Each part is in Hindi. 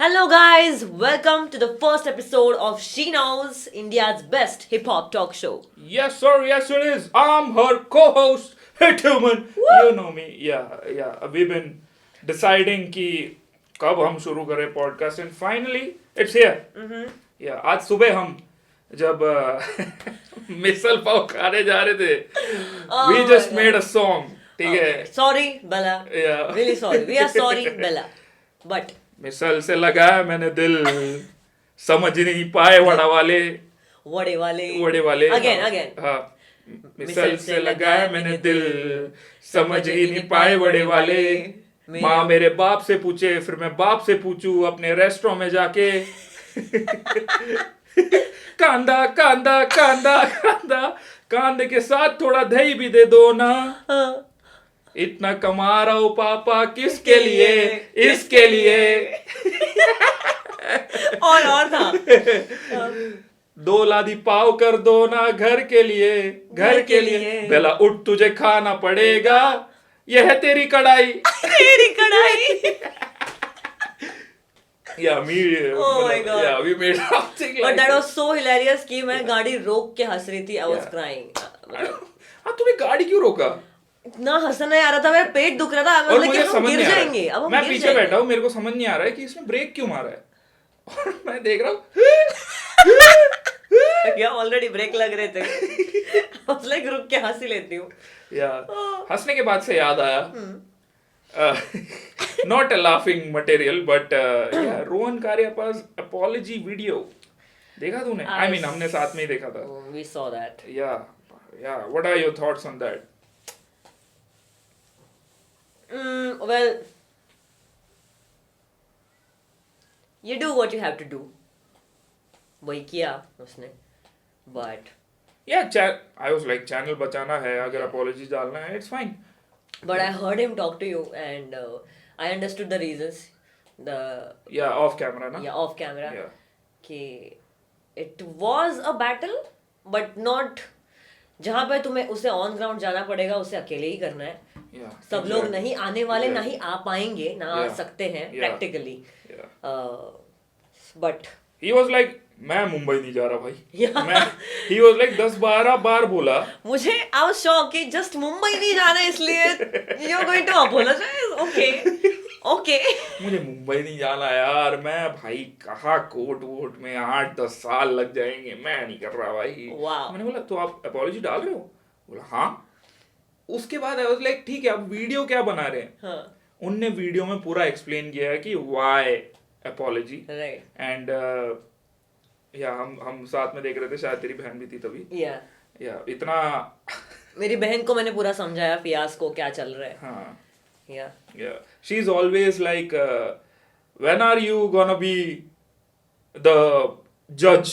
Hello, guys. Welcome to the first episode of She Knows, India's best hip hop talk show. Yes, sir. Yes, it is. I'm her co-host, Hituman. You know me. Yeah. We've been deciding कि कब हम शुरू करें podcast and finally it's here. Yeah. आज सुबह हम जब मिसल पाव खाने जा रहे थे, we my just God. made a song. ठीक है. Sorry, Bella. Yeah. Really sorry. We are sorry, Bella. But मिसल से लगाया मैंने दिल, समझ नहीं पाए वड़ा वाले. वड़े वड़े वाले. Again. हाँ. मिसल से लगाया मैंने दिल, समझ ही नहीं पाए वड़े वाले. माँ मेरे बाप से पूछे, फिर मैं बाप से पूछूं अपने रेस्टोरेंट में जाके. कांदा कांदा कांदा कांदा कांदे के साथ थोड़ा दही भी दे दो ना. इतना कमा रहा हूँ पापा किसके लिए, इसके लिए. और था. 2 लादी पाव कर दो ना घर के लिए. बेला उठ तुझे खाना पड़ेगा, यह है तेरी कढ़ाई. तेरी कढ़ाई. Yeah, Oh my God. Yeah, we made something But like that that. was so hilarious कि मैं गाड़ी रोक के हंस रही थी. I was Yeah. crying. हाँ, तूने गाड़ी क्यों रोका? इतना हंसना आ रहा था, मेरा पेट दुख रहा था. I was और like, मुझे अब हम समझ गिर नहीं आ जाएंगे. अब रहा है. हम मैं गिर पीछे जाएंगे. बैठा हूँ, मेरे को समझ नहीं आ रहा है कि इसमें ब्रेक क्यों मारा है. और मैं देख रहा हूँ. क्या ऑलरेडी ब्रेक लग रहे थे. I was like, रुक के हंस ही लेती हूँ. हंसने के बाद से याद आया, not a laughing material but Rohan Cariappa's apology video देखा तूने? I mean हमने साथ में ही देखा था. Oh, we saw that. Yeah, what are your thoughts on that? Well, you do what you have to do. वही किया उसने. But Yeah, I was like channel बचाना है, अगर apology डालना है, it's fine. I heard him talk to you and I understood the reasons. Yeah, off camera ना. Yeah, off camera. Yeah. कि it was a battle, but not जहाँ पे तुम्हें उसे ऑन ग्राउंड जाना पड़ेगा उसे अकेले ही करना है. Yeah. सब लोग exactly. नहीं आने वाले, Yeah. ना ही आ पाएंगे, ना आ Yeah. सकते हैं Yeah. Practically. Yeah. But He was like मैं मुंबई नहीं जा रहा भाई. Yeah. He was like 10-12 बार बोला. मुझे आई वाज शॉक कि जस्ट मुंबई नहीं जाना है इसलिए you are going to apologise. Okay. मुझे मुंबई नहीं जाना यार, मैं भाई कहाँ कोर्ट में 8-10 साल लग जाएंगे, मैं नहीं कर रहा भाई. Wow. मैंने बोला तो आप अपॉलॉजी डाल रहे हो? बोला हाँ. उसके बाद आई वाज लाइक ठीक है, अब वीडियो क्या बना रहे हैं? हाँ. उनने वीडियो में पूरा एक्सप्लेन किया है कि व्हाई अपॉलॉजी. राइट. एंड या हम साथ में देख रहे थे, शायद तेरी बहन भी थी तभी. या इतना. मेरी बहन को मैंने पूरा समझाया फियास को क्या चल रहा है. हाँ. या Yeah, she's always like, when are you gonna be the judge?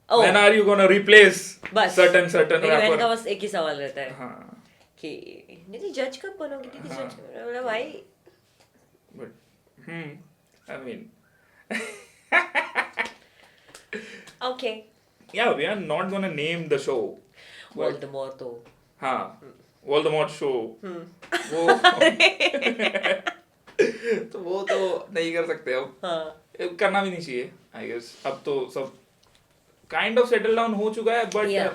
Oh. When are you gonna replace बस certain मेरी बहन rapper? का बस एक ही सवाल रहता है हाँ. कि दीदी जज कब बनोगी, दीदी हाँ. जज. मैंने बोला भाई But I mean, okay. yeah, we are not gonna name the show. But Voldemort तो हाँ, Voldemort show. वो तो वो तो नहीं कर सकते अब. हाँ. करना भी नहीं चाहिए आई गेस. अब तो सब काइंड ऑफ सेटल डाउन हो चुका है, बट Yeah.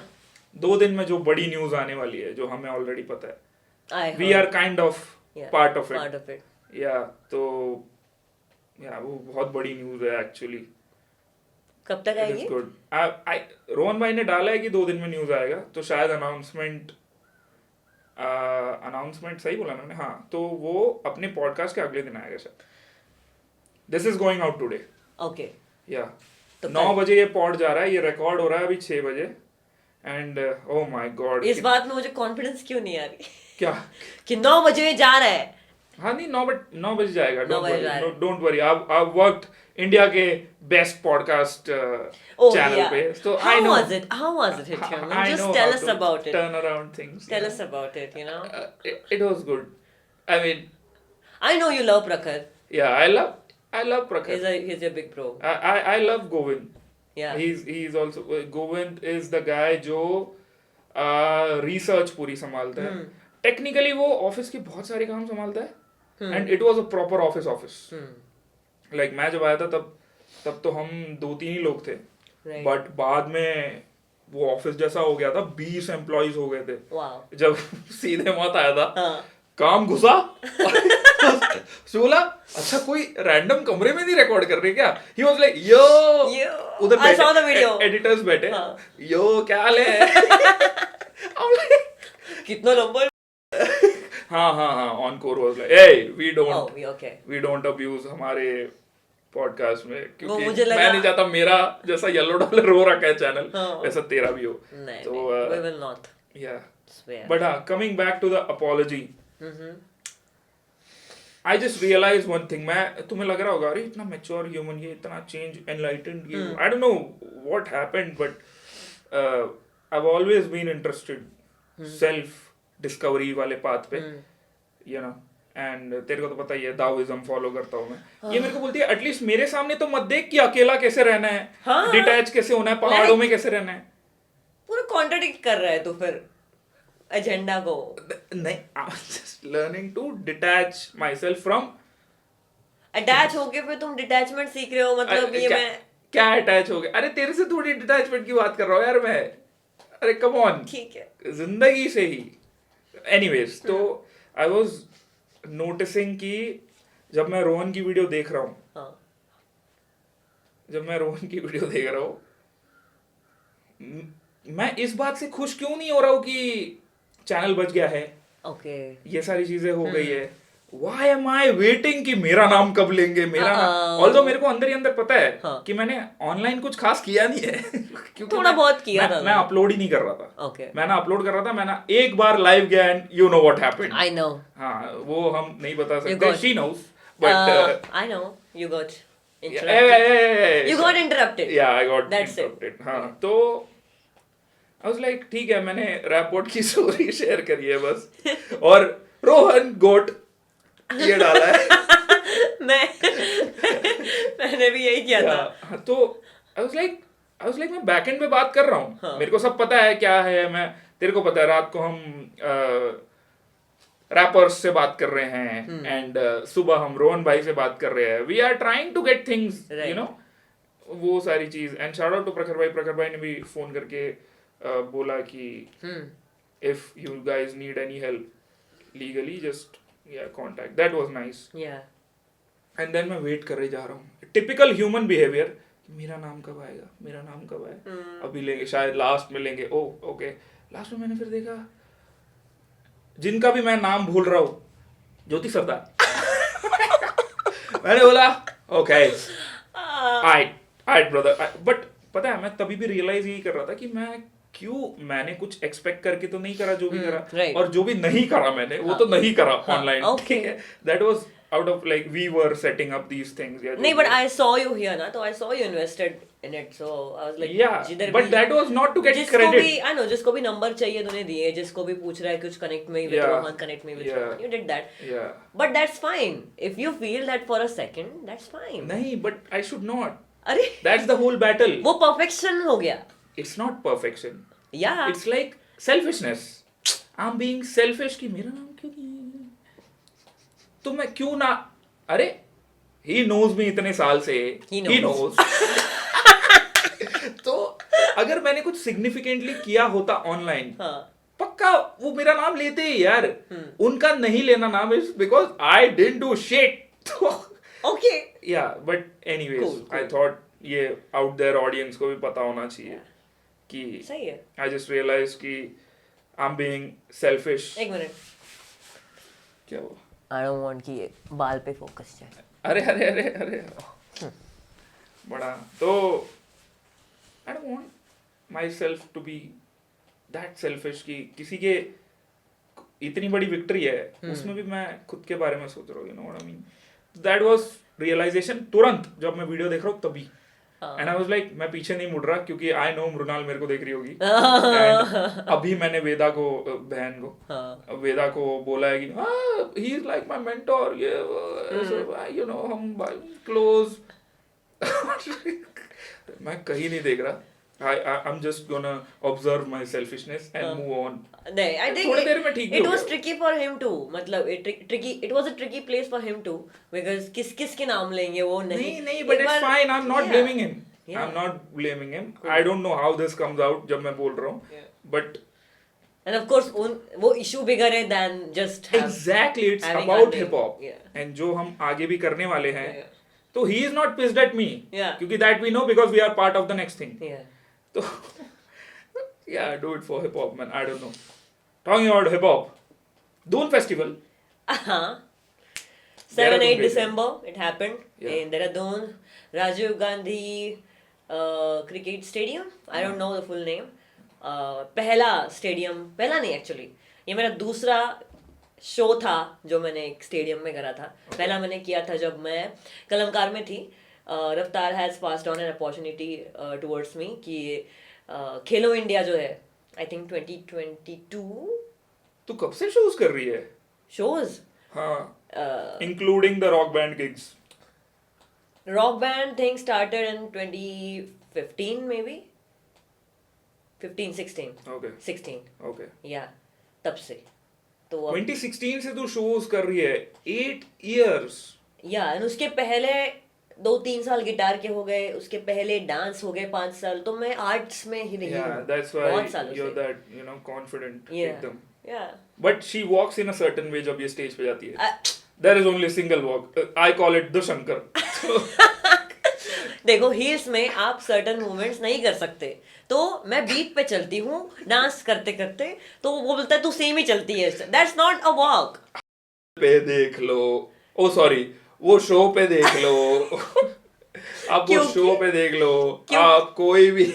2 दिन में जो बड़ी न्यूज आने वाली है जो हमें ऑलरेडी पता है, I we heard. Are kind of Yeah, part of part it. of it. या तो वो बहुत बड़ी न्यूज है एक्चुअली. कब तक इट इज आएगी? गुड. रोहन भाई ने डाला है कि 2 दिन में न्यूज आएगा, तो शायद अनाउंसमेंट सही बोला ना मैंने? हाँ, तो वो अपने पॉडकास्ट के अगले दिन आएगा शायद. This is going out today. Okay. या तो 9 बजे ये पॉड जा रहा है, ये रिकॉर्ड हो रहा है अभी 6 बजे. एंड ओ माय गॉड, इस बात में मुझे कॉन्फिडेंस क्यों नहीं आ रही क्या? कि 9 बजे जा रहा है. हाँ नहीं, 9 बजे जाएगा. 9 बजे जाएगा. Don't worry. I worked India के best podcast Oh channel yeah. पे, तो How I know. was it? How was it, Hitham? I Just know tell how us to about it. turn around things. Tell us about it, you know. It was good. I mean, I know you love Prakhar. yeah, I love Prakhar. He's your big bro. I love Govind. Yeah. He's also Govind is the guy जो रिसर्च पूरी संभालता है. टेक्निकली वो ऑफिस के बहुत सारे काम संभालता है, and it was a proper office. Like मैं जब आया था तब तो हम 2-3 ही लोग थे, Right. बट बाद में वो ऑफिस जैसा हो गया था, 20 एम्प्लॉइज हो गए थे Wow. जब सीधे मत आया था। हाँ. काम घुसा बोला अच्छा कोई रैंडम कमरे में नहीं रिकॉर्ड कर रहे क्या? He was like yo Yo, उधर I saw the video. Editors बैठे, हाँ. यो क्या हाल है? I'm like, कितना लंबा? हाँ on core was like hey we Oh, okay. don't abuse हमारे पॉडकास्ट में, क्योंकि मुझे लगा- मैं नहीं चाहता मेरा जैसा येलो डॉलर हो रखा है चैनल हाँ. वैसा तेरा भी हो। नहीं, तो नहीं, we will not. Yeah Swear. But हाँ, coming back to the apology, Mhm. I just realize one thing, मैं तुम्हें लग रहा होगा अरे इतना मैच्योर ह्यूमन, ये इतना चेंज एनलाइटेंड, ये I don't know what happened, but I have always been interested self discovery वाले पाथ पे, यू नो, एंड तेरे को तो पता ही है दाओइज्म फॉलो करता हूँ मैं। ये मेरे को बोलती है एटलीस्ट मेरे सामने तो मत देख कि अकेला कैसे रहना है, हाँ। डिटैच कैसे होना है, पहाड़ों में कैसे रहना है। पूरा कॉन्ट्रडिक्ट कर रहा है तो फिर एजेंडा को। नहीं, I am just learning to detach myself from. Attach होके फिर तुम डिटैचमेंट सीख रहे हो, मतलब ये मैं क्या अटैच हो गया? अरे तेरे से थोड़ी डिटैचमेंट की बात कर रहा हूँ यार मैं, अरे कम ऑन, ठीक है। जिंदगी से ही। एनीवेज, तो आई वाज नोटिसिंग कि जब मैं रोहन की वीडियो देख रहा हूँ, हाँ. मैं इस बात से खुश क्यों नहीं हो रहा हूँ कि चैनल बच गया है, ओके. ये सारी चीजें हो गई है। Why am I waiting कि मेरा नाम कब लेंगे, मेरा नाम, ऑल्दो मेरे को अंदर ही अंदर पता है हाँ. कि मैंने ऑनलाइन कुछ खास किया नहीं है क्योंकि थोड़ा बहुत किया था मैं अपलोड ही नहीं कर रहा था। ओके. मैं ना अपलोड कर रहा था, मैंने एक बार लाइव गया and you know what happened. I know. हाँ, वो हम नहीं बता You सकते, got- she nose, but I know you got interrupted. You got interrupted. या I got That's it. Interrupted. हाँ, तो आई वाज लाइक ठीक है, मैंने रैपोर्ट की स्टोरी शेयर करी है बस, और रोहन गोट ये डाला है। मैंने भी यही किया था. हाँ, तो आई वाज लाइक मैं बैकएंड पे बात कर रहा हूँ, हाँ. मेरे को सब पता है क्या है, मैं तेरे को पता है रात को हम रैपर्स से बात कर रहे हैं एंड सुबह हम रोहन भाई से बात कर रहे हैं, we are trying to get things, you know, वो सारी चीज। एंड शाउट आउट टू प्रखर भाई ने भी फोन करके बोला कि if you guys need any help legally just contact, that was nice. And then मैं वेट कर रहे जा रहा हूँ, टिपिकल ह्यूमन बिहेवियर, मेरा नाम कब आएगा, मेरा नाम कब आएगा, अभी लेंगे शायद लास्ट में लेंगे, ओ ओके। लास्ट में मैंने फिर देखा जिनका भी मैं नाम भूल रहा हूँ, ज्योति सरदार। मैंने बोला ओके आइट ब्रदर, बट पता है मैं तभी भी रियलाइज यही कर रहा था कि मैंने कुछ एक्सपेक्ट करके तो नहीं करा जो भी करा, right. और जो भी नहीं करा मैंने वो तो नहीं करा ऑनलाइन, okay. ठीक है, that was out of like we were setting up these things. नहीं, but I saw you here ना, तो I saw you invested in it, so I was like, yeah, जिधर but भी that was not to get जिसको credit. भी I know, जिसको भी नंबर चाहिए तूने दिए, जिसको भी पूछ रहा है कुछ कनेक्ट में with Yeah. Rohan, connect me with Yeah. Rohan, you did that. Yeah. But that's fine. If you feel that for a second, that's fine. नहीं, but I should not. अरे That's the whole battle. वो perfection हो गया. It's not perfection. Yeah. It's like selfishness. I'm being selfish कि मेरा नाम क्यों नहीं, तो मैं क्यों ना, अरे he knows me इतने साल से, He he knows. तो अगर मैंने कुछ सिग्निफिकेंटली किया होता ऑनलाइन, हाँ. पक्का वो मेरा नाम लेते ही यार। उनका नहीं लेना नाम is because I didn't do shit. Okay. या but anyways Cool. I thought ये आउट देयर ऑडियंस को भी पता होना चाहिए कि सही है. आई जस्ट रियलाइज कि आई एम बीइंग सेल्फिश। एक मिनट. क्या हुआ? I don't want कि ये बाल पे फोकस जाए. अरे अरे अरे अरे बड़ा तो I don't want myself to be that selfish कि किसी के इतनी बड़ी विक्ट्री है उसमें भी मैं खुद के बारे में सोच रहा हूँ, you know what I mean. That was realization तुरंत जब मैं वीडियो देख रहा हूँ तभी, एंड आई वाज लाइक मैं पीछे नहीं मुड़ रहा क्योंकि आई नो मृणाल मेरे को देख रही होगी। एंड अभी मैंने वेदा को, बहन को, वेदा को बोला है कि he is like my mentor, ये यू नो हम क्लोज। मैं कहीं नहीं देख रहा, I'm just gonna observe my selfishness and move on. नहीं, I think थोड़ी देर में ठीक भी it हो was गया। tricky for him too. मतलब it was a tricky place for him too because किस के नाम लेंगे वो नहीं, but it's fine. I'm not blaming him. I'm not blaming him. I don't know how this comes out जब मैं बोल रहा हूँ, but and of course वो issue bigger है than just exactly it's having about a hip hop. yeah. And जो हम आगे भी करने वाले हैं, Yeah. तो he is not pissed at me. Yeah. क्योंकि that we know because we are part of the next thing. Yeah. तो yeah, do it for hip hop, man. I don't know. Talking about hip hop, Doon Festival. 7-8 December it happened Yeah. in Dehradun, Rajiv Gandhi cricket stadium. I don't know the full name. पहला नहीं एक्चुअली, ये मेरा दूसरा शो था जो मैंने एक स्टेडियम में करा था। पहला मैंने किया था जब मैं कलमकार में थी। रफ्तार has passed on an opportunity towards me कि खेलो इंडिया जो है आई थिंक 2022 तू कब से शोज कर रही है? शोज हाँ, including the rock band gigs. Rock band thing started in 2015 maybe 16 Okay. 16 Okay. या तब से तो 2016 से तू शोज कर रही है, 8 years. या उसके पहले 2-3 साल गिटार के हो गए, उसके पहले डांस हो गए 5 साल, तो मैं आर्ट्स में ही रही Yeah, हूँ that's why बहुत सालों you're से। that, you know, confident Yeah. एकदम. Yeah. But she walks in a certain way जब ये stage पे जाती है. Uh, There is only a single walk. I call it the Shankar. देखो हील्स में आप सर्टन मूवमेंट्स नहीं कर सकते, तो मैं बीट पे चलती हूँ डांस करते करते, तो वो बोलता है तू सेम ही चलती है, दैट्स नॉट अ वॉक। पे देख लो, ओ सॉरी, वो शो पे देख लो, आप वो शो पे देख लो, आप कोई भी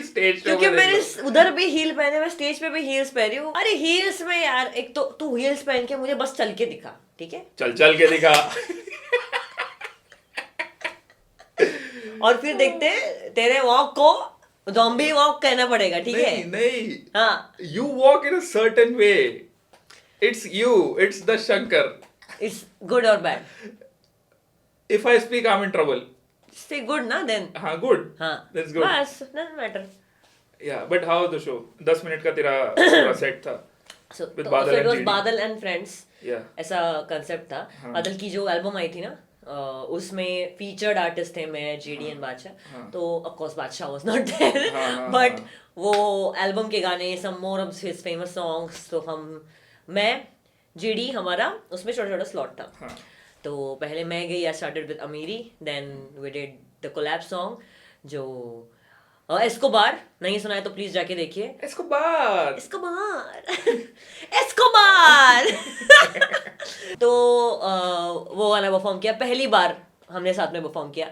स्टेज शो क्योंकि पे मैंने देख लो। उधर भी हील पहने, मैं स्टेज पे भी हील्स पहनी हूँ। अरे हील्स में यार, एक तो तू हील्स पहन के मुझे बस चल के दिखा, ठीक है, चल के दिखा। और फिर देखते हैं तेरे वॉक को ज़ॉम्बी वॉक कहना पड़ेगा, ठीक है? नहीं, हाँ, you walk in a certain way. It's you, it's the Shankar. It's good और bad? If I speak, I'm in trouble. Say good ना देन। हाँ, good. हाँ, That's good. बस doesn't matter. Yeah, but how was the show? 10 minute का तेरा पूरा सेट था. So With it Badal and was GD. बादल एंड फ्रेंड्स, Yeah. ऐसा कंसेप्ट था। हाँ। बादल की जो एल्बम आई थी ना, उसमें फीचर्ड आर्टिस्ट थे मैं, जीडी एंड बादशाह, हाँ। तो of course Badshah was not there, हाँ, बट हाँ। वो एल्बम के गाने, some more of his famous songs, तो मैं जीडी हमारा उसमें छोटा छोटा स्लॉट था। हाँ. तो पहले मैं गई, I started with Amiri, then we did the collab song जो एस्कोबार, नहीं सुना है तो प्लीज जाके देखिए। Escobar. एस्कोबार तो वो वाला परफॉर्म किया, पहली बार हमने साथ में परफॉर्म किया।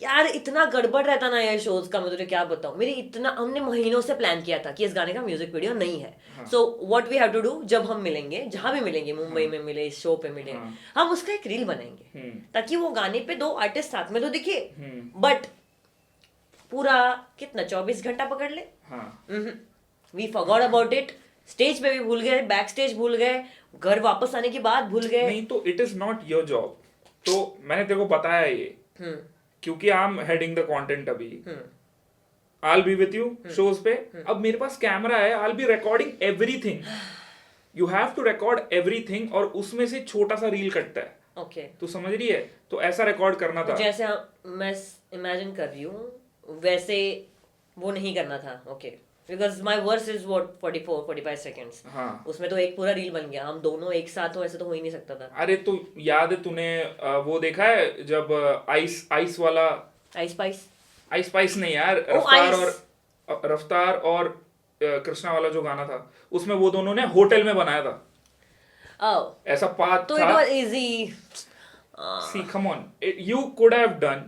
यार इतना गड़बड़ रहता ना यार शोज का, मैं तुझे क्या बताऊं, हमने महीनों से प्लान किया था कि इस गाने का म्यूजिक वीडियो नहीं है। So what we have to do, जब हम मिलेंगे, जहां भी मिलेंगे, मुंबई में मिले, इस शो पे मिले, हम उसका एक रील बनाएंगे ताकि वो गाने पे 2 आर्टिस्ट साथ में तो दिखे, बट पूरा कितना 24 घंटा पकड़ ले। We forgot about it, stage पे भी भूल गए, बैक स्टेज भूल गए, घर वापस आने के बाद भूल गए। नहीं तो it is not your job, तो मैंने तेरे को बताया ये, क्योंकि I am heading the content अभी, I will be with you shows पे। अब मेरे पास कैमरा है, I will be recording everything, you have to record everything, और उसमें से छोटा सा रील कटता है। ओके, तू समझ रही है? तो ऐसा रिकॉर्ड करना था। जैसे मैं इमेजिन कर रही हूँ वैसे वो नहीं करना था। Okay, because my verse is what 44-45 seconds, हाँ, उसमें तो एक पूरा रील बन गया, हम दोनों एक साथ हो, ऐसे तो हो ही नहीं सकता था। अरे तो याद है तूने वो देखा है जब आइस वाला, आइस स्पाइस नहीं यार, रफ्तार और कृष्णा वाला जो गाना था, उसमें वो दोनों ने होटल में बनाया था। ऐसा पाथ तो था। It was easy. See, come on, you could have done.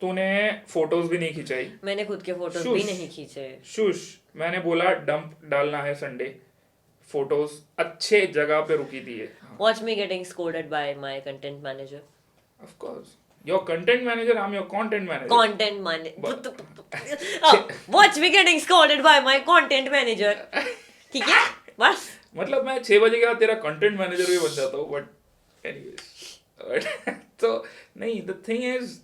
तूने फोटोज भी नहीं खिंचाई, मैंने खुद के फोटोज भी नहीं खींचे। शुश, मैंने बोला डंप डालना है संडे, फोटोज अच्छे जगह पे रुकी थी। Watch me getting scolded by my content manager. Of course, your content manager, I'm your content manager. Content manager. Watch me getting scolded by my content manager. ठीक है, बस। मतलब मैं 6 बजे के बाद तेरा कंटेंट मैनेजर भी बन जाता हूँ, बट एनीवेज, तो नहीं, द थिंग इज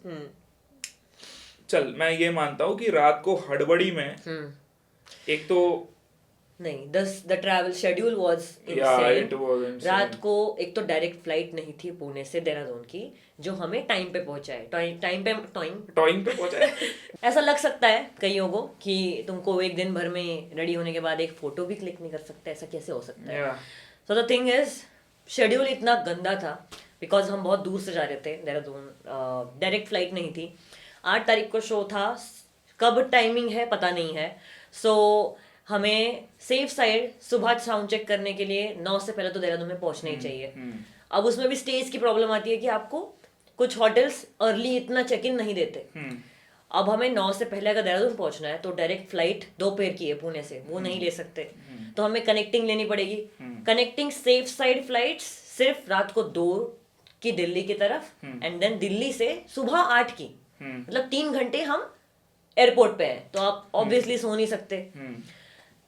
चल मैं ये मानता हूँ कि रात को हड़बड़ी में एक तो नहीं, the travel schedule was Yeah, insane. it was insane. रात को एक तो डायरेक्ट फ्लाइट नहीं थी पुणे से देहरादून की, जो हमें टाइम पे पहुंचाए, टाइम पे टॉइंग पे पहुंचा है। ऐसा लग सकता है कईयों को कि तुमको एक दिन भर में रेडी होने के बाद एक फोटो भी क्लिक नहीं कर सकते, ऐसा कैसे हो सकता है? Yeah. So the thing is schedule इतना गंदा था बिकॉज हम बहुत दूर से जा रहे थे देहरादून, डायरेक्ट फ्लाइट नहीं थी। 8 तारीख को शो था, कब टाइमिंग है पता नहीं है। सो हमें सेफ साइड सुबह साउंड चेक करने के लिए 9 से पहले तो देहरादून में पहुंचना ही चाहिए। अब उसमें भी स्टेज की प्रॉब्लम आती है कि आपको कुछ होटल्स अर्ली इतना चेक इन नहीं देते। अब हमें 9 से पहले अगर देहरादून पहुंचना है तो डायरेक्ट फ्लाइट दोपहर की है पुणे से, वो नहीं ले सकते, तो हमें कनेक्टिंग लेनी पड़ेगी। कनेक्टिंग सेफ साइड फ्लाइट्स सिर्फ रात को 2 की दिल्ली की तरफ, एंड देन दिल्ली से सुबह 8 की, मतलब 3 घंटे हम एयरपोर्ट पे हैं, तो आप ऑब्वियसली सो नहीं सकते।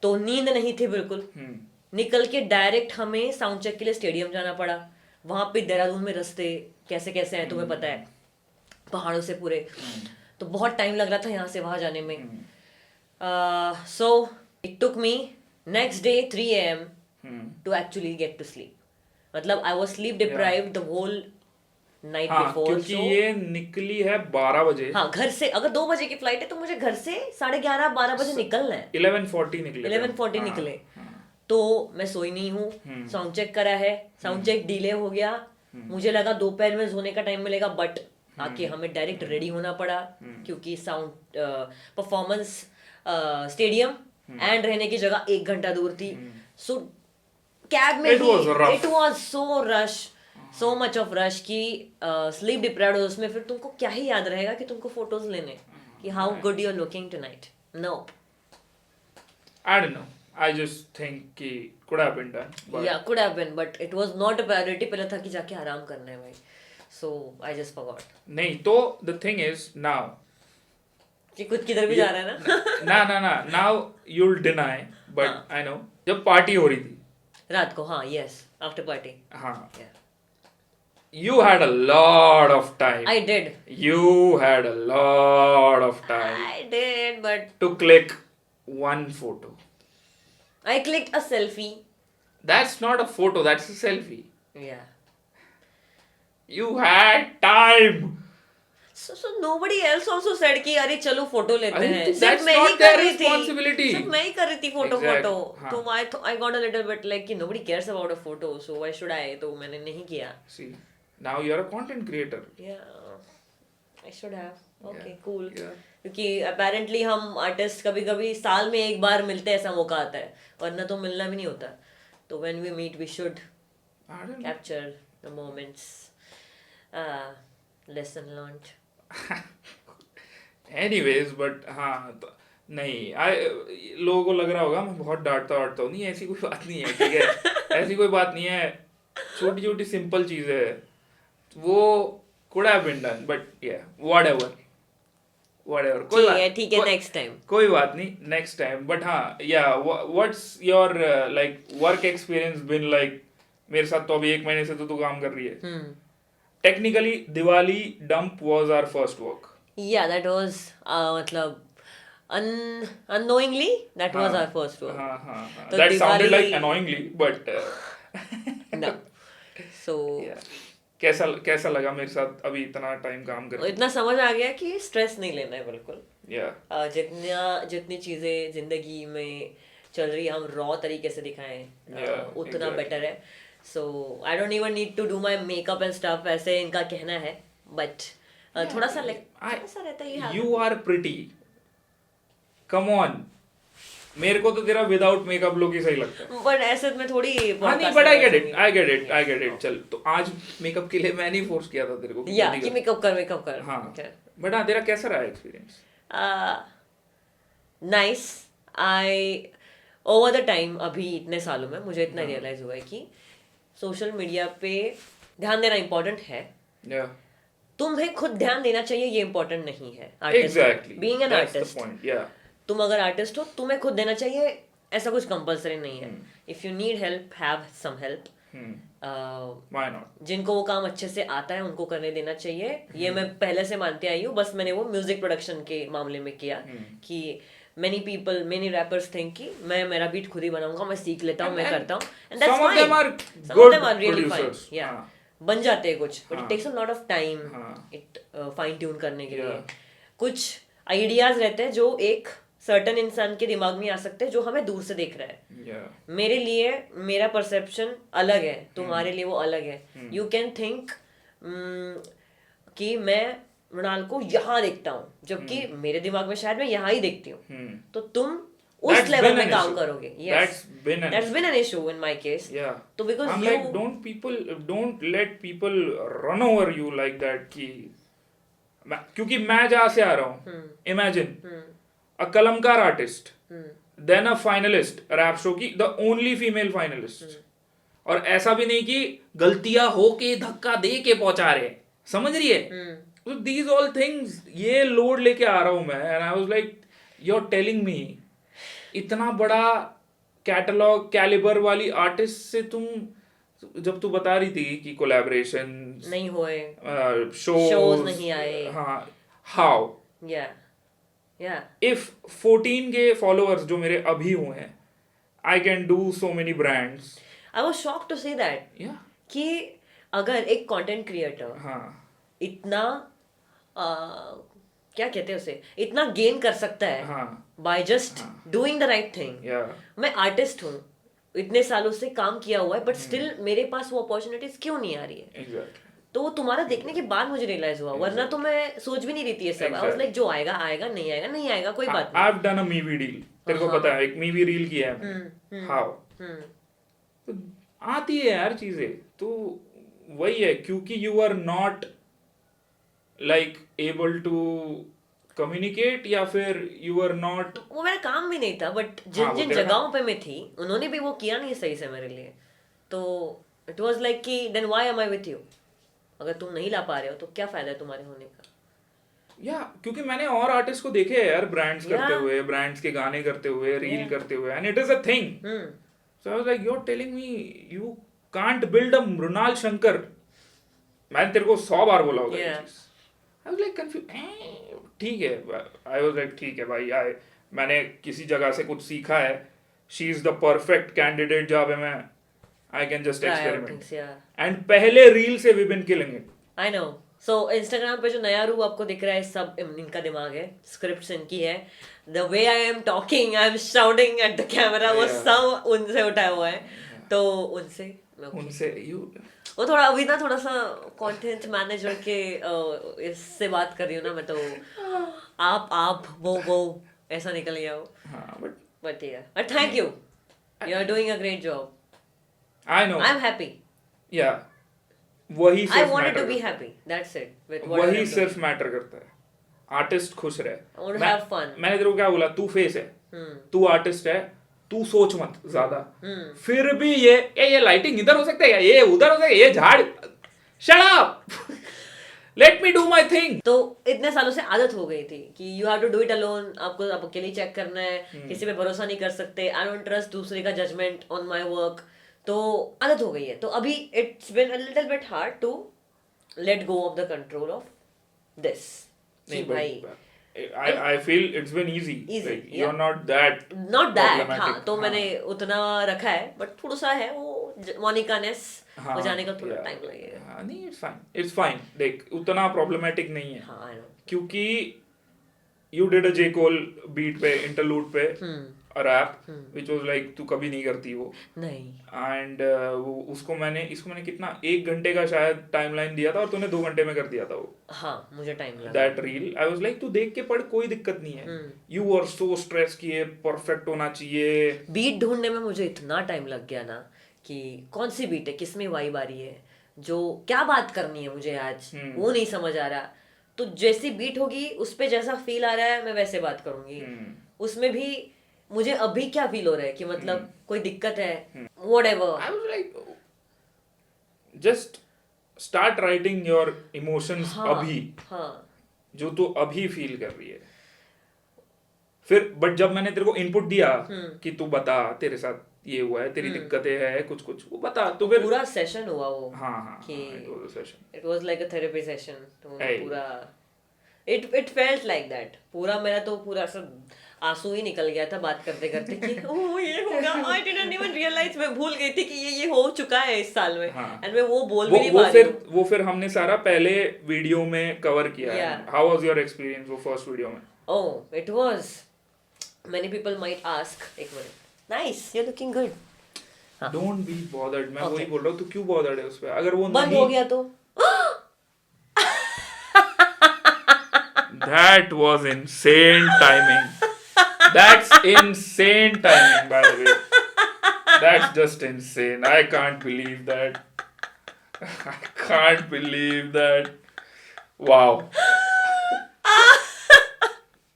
तो नींद नहीं थी बिल्कुल। निकल के डायरेक्ट हमें साउंड चेक के लिए स्टेडियम जाना पड़ा। वहां पे देहरादून में रास्ते कैसे कैसे हैं तुम्हें पता है, पहाड़ों से पूरे, तो बहुत टाइम लग रहा था यहाँ से वहां जाने में। So it took me next day 3 AM to actually get to sleep. मतलब I was sleep deprived the whole night हाँ, बिफोर। क्योंकि ये निकली है 12 बजे। हाँ, घर से अगर 2 बजे की फ्लाइट है तो मुझे घर से 11:30-12 बजे निकलना है। 11:40 निकले। 11:40 निकले, तो मैं सोई नहीं हूँ। साउंड चेक करा है, साउंड चेक डिले हो गया। मुझे लगा दोपहर में सोने का टाइम मिलेगा, बट आके हमें डायरेक्ट रेडी होना पड़ा, क्योंकि साउंड परफॉर्मेंस स्टेडियम एंड रहने की जगह 1 घंटा दूर थी। सो कैब में it was so rush, so much of rush कि स्लीप डिप्राइव्ड हो। उसमें फिर तुमको क्या ही याद रहेगा कि तुमको फोटोज लेने कि how good you are looking tonight. No, I don't know, I just think कि could have been done, but yeah could have been, but it was not a priority. पहले था कि जाके आराम करना है भाई, सो आई जस्ट फॉरगॉट नहीं। तो द थिंग इज नाउ कि कुछ किधर भी जा रहा है ना। ना now you'll deny, but I know जब पार्टी हो रही थी रात को, हाँ, यस, आफ्टर पार्टी, हाँ, you had a lot of time. I did, You had a lot of time I did, but to click one photo. I clicked a selfie. That's not a photo, that's a selfie. या You had time. So nobody else also said कि अरे चलो फोटो लेते I हैं। think सिर्फ that's मैं ही not कर their रही थी, responsibility. सिर्फ मैं ही कर रही थी फोटो। Exact, हाँ। तो I got a little bit like कि nobody cares about a photo, so why should I? तो मैंने नहीं किया। See, now you're a content creator. Yeah, I should have. Okay, Yeah, cool. yeah. क्योंकि apparently हम आर्टिस्ट कभी कभी साल में एक बार मिलते हैं, ऐसा मौका आता है, वरना तो मिलना भी नहीं होता। तो when we meet, we should I don't know. capture the moments. Lesson learned. Anyways, but हाँ तो, नहीं लोगों को लग रहा होगा मैं बहुत डांटता हूँ, नहीं ऐसी कोई बात नहीं है, ठीक है। ऐसी कोई बात नहीं है, छोटी छोटी सिंपल चीजें है, वो could have been done, but yeah, whatever ठीक है, next time. कोई बात नहीं, next time. But हाँ, yeah, what's your like work experience been like? मेरे साथ तो अभी 1 महीने से तो तू काम कर रही है। Technically, Diwali dump was our first work. Yeah, that was मतलब unknowingly that was our first work. हाँ. तो That sounded like Diwali- annoyingly, but No. So yeah. कैसा लगा मेरे साथ अभी इतना टाइम काम करके? इतना समझ आ गया कि स्ट्रेस नहीं लेना है बिल्कुल। Yeah. जितनी चीजें जिंदगी में चल रही है हम रॉ तरीके से दिखाएं, Yeah, उतना exactly. बेटर है। So I don't even need to do my makeup and stuff, ऐसे इनका कहना है, बट थोड़ा सा रहता है। You are pretty. Come on. मेरे को तो तेरा विदाउट मेकअप लुक ही सही लगता है। बट ऐसे में थोड़ी हाँ नहीं, बट आई गेट इट। चल तो आज मेकअप के लिए मैं नहीं फोर्स किया था तेरे को या कि मेकअप कर। हाँ, बट हाँ तेरा कैसा रहा experience? Nice. I over the time, अभी इतने सालों में मुझे इतना रियलाइज हुआ है कि सोशल मीडिया पे ध्यान देना इम्पोर्टेंट है। तुम्हें खुद ध्यान देना चाहिए, ये इम्पोर्टेंट नहीं है। Exactly, being an that's the artist, point. या तुम अगर आर्टिस्ट हो तुम्हें खुद देना चाहिए, ऐसा कुछ कंपलसरी नहीं है। If you need help, have some help, Why not? जिनको वो काम अच्छे से आता है उनको करने देना चाहिए। ये मैं पहले से मानते आई हूँ, बस मैंने वो म्यूजिक प्रोडक्शन के मामले में किया कि many rappers think कि मैं मेरा बीट खुद ही बनाऊंगा, मैं सीख लेता हूँ, मैं करता हूँ, and that's Some of fine. them are Some good of them are really fine. producers. Yeah. हाँ. बन जाते हैं कुछ, but हाँ. it takes a lot of time हाँ. it फाइन ट्यून करने के लिए। Yeah. कुछ आइडियाज रहते हैं जो एक सर्टन इंसान के दिमाग में आ सकते हैं जो हमें दूर से देख रहा है। Yeah. मेरे लिए मेरा परसेप्शन अलग है, तुम्हारे लिए वो अलग है। यू कैन थिंक कि मैं मृणाल को यहाँ देखता हूँ, जबकि मेरे दिमाग में शायद मैं यहाँ ही देखती हूँ। तो तुम उस That's लेवल been में an काम issue. करोगे। That's been an That's been an issue in my case. Yeah. तो because I'm you like, don't let people run over you like that कि क्योंकि मैं जहाँ से आ रहा हूँ, imagine a Kalamkaar artist, then a finalist rap show की, the only female finalist, और ऐसा भी नहीं कि गलतियां हो के धक्का दे के पहुंचा रहे, समझ रही है? So these all things, ये लोड लेके आ रहा हूँ मैं, and I was like, you're telling me इतना बड़ा कैटलॉग कैलिबर वाली आर्टिस्ट से तुम, जब तू बता रही थी कि कोलैबोरेशन नहीं हुए, शोज नहीं आए, हाँ, हाउ इफ 14 के फॉलोअर्स जो मेरे अभी हुए हैं, I can do so many brands. I was shocked to see that कि अगर एक कंटेंट क्रिएटर हाँ इतना क्या कहते हैं उसे, इतना गेन कर सकता है हाँ by just doing the right thing. मैं आर्टिस्ट हूँ, इतने सालों से काम किया हुआ है, बट स्टिल मेरे पास वो अपॉर्चुनिटीज क्यों नहीं आ रही है? exactly. तो वो तुम्हारा देखने के बाद मुझे रियलाइज हुआ, वरना तो मैं सोच भी नहीं रही थी ये सब। आई वाज लाइक जो आएगा आएगा, नहीं आएगा नहीं आएगा, कोई बात नहीं। I have done a Mivi deal, तेरे को पता है, एक मीवी रील किया है मैंने। हाउ तो आती है यार चीजें, तो वही है, क्योंकि you are not like able to communicate, या फिर यू आर नॉट, वो मेरा काम भी नहीं था, बट जिन जिन जगहों पे मैं थी उन्होंने भी वो किया नहीं सही से मेरे लिए। तो इट वाज लाइक कि then why am I with you? अगर तुम नहीं ला पा रहे हो तो क्या फायदा है तुम्हारे होने का? या क्योंकि मैंने और आर्टिस्ट को देखे हैं यार, ब्रांड्स करते हुए, ब्रांड्स के गाने करते हुए, रील करते हुए, and it is a thing. So I was like, you are telling me you can't build a Mrinal Shankar. मैंने तेरे को 100 बार बोला होगा ये चीज। I was like confuse. ठीक है, आई वाज लाइक ठीक है भाई, मैंने किसी जगह से कुछ सीखा है, she is the perfect candidate जहाँ पे मैं I can just experiment, and पहले रील से we been killing it. I know. So Instagram पे जो नया रूप आपको दिख रहा है, सब इनका दिमाग है, स्क्रिप्ट्स इनकी है। The way I am talking, I am shouting at the camera, वो सब उनसे उठाया हुआ है। तो उनसे वो थोड़ा अभी ना थोड़ा सा कंटेंट मैनेजर के इससे बात कर रही हूँ ना मैं, तो आप वो ऐसा निकल गया हो। But yeah thank you, you are doing a great job. I know, I am happy. Yeah वही I wanted to be happy, that's it. वही सिर्फ मैटर करता है, आर्टिस्ट खुश रहे। I want to have fun. मैंने तेरे को क्या बोला, तू फेस है, तू आर्टिस्ट है, तू सोच मत ज्यादा। फिर भी ये लाइटिंग इधर हो सकता है, ये उधर हो सकता है, ये झाड़, shut up, let me do my thing. तो इतने सालों से आदत हो गई थी कि you have to do it alone, आपको आप अकेले चेक करना है, किसी पे भरोसा नहीं कर सकते, आई डोंट ट्रस्ट दूसरे का जजमेंट ऑन माय वर्क। तो आदत हो गई है। तो अभी it's been a little bit hard to let go of the control of this. भाई I feel it's been easy. Like, yeah. you're not that problematic. हाँ, तो मैंने उतना रखा है, बट थोड़ा सा है वो मोनिका-नेस हो जाने का थोड़ा टाइम लगेगा। हाँ, नहीं, it's fine. देख, उतना problematic नहीं है। हाँ, I know. क्योंकि you did a J Cole beat पे, interlude पे, a rap, which was like तू कभी नहीं करती वो। नहीं। And इसको मैंने कितना 1 घंटे का शायद टाइमलाइन दिया था, और तूने 2 घंटे में कर दिया था वो। हाँ, मुझे टाइम लगा। That reel, I was like, तू देख के पढ़, कोई दिक्कत नहीं है। You were so stressed कि ये perfect होना चाहिए। बीट ढूंढने में मुझे इतना टाइम लग गया ना कि कौन सी बीट है, किसमें वाइब आ रही है, जो क्या बात करनी है मुझे आज, वो नहीं समझ आ रहा। तो जैसी बीट होगी उस पे जैसा फील आ रहा है मैं वैसे बात करूंगी। उसमें भी मुझे अभी क्या फील हो रहा है कि मतलब कोई दिक्कत है, whatever. I was like, just start writing your emotions अभी, जो तू अभी फील कर रही है। फिर बट जब मैंने तेरे को इनपुट दिया कि तू बता तेरे साथ ये हुआ है, तेरी दिक्कतें है, कुछ कुछ वो बता, तो फिर पूरा सेशन हुआ वो हाँ हाँ कि it was a session. It was like a therapy session, तो Hey. पूरा इट फेल्ट लाइक दैट। पूरा मेरा तो पूरा सब आंसू ही निकल गया था बात करते करते कि ओह ये होगा, आई डिडंट इवन रियलाइज, मैं भूल गई थी कि ये हो चुका है इस साल में, हाँ। एंड मैं वो बोल भी नहीं पा रही फिर हूँ। वो फिर हमने सारा पहले वीडियो में कवर किया है। Yeah. How was your experience वो फर्स्ट वीडियो में? Oh it was, many people might ask, एक minute, nice you are looking good. Don't be bothered, मैं Okay. वही बोल रहा हूँ, तू क्यों बॉदर्ड है उस पे? अगर वो बंद नहीं, हो गया तो that was insane timing. That's insane timing, by the way. That's just insane. I can't believe that. I can't believe that. Wow.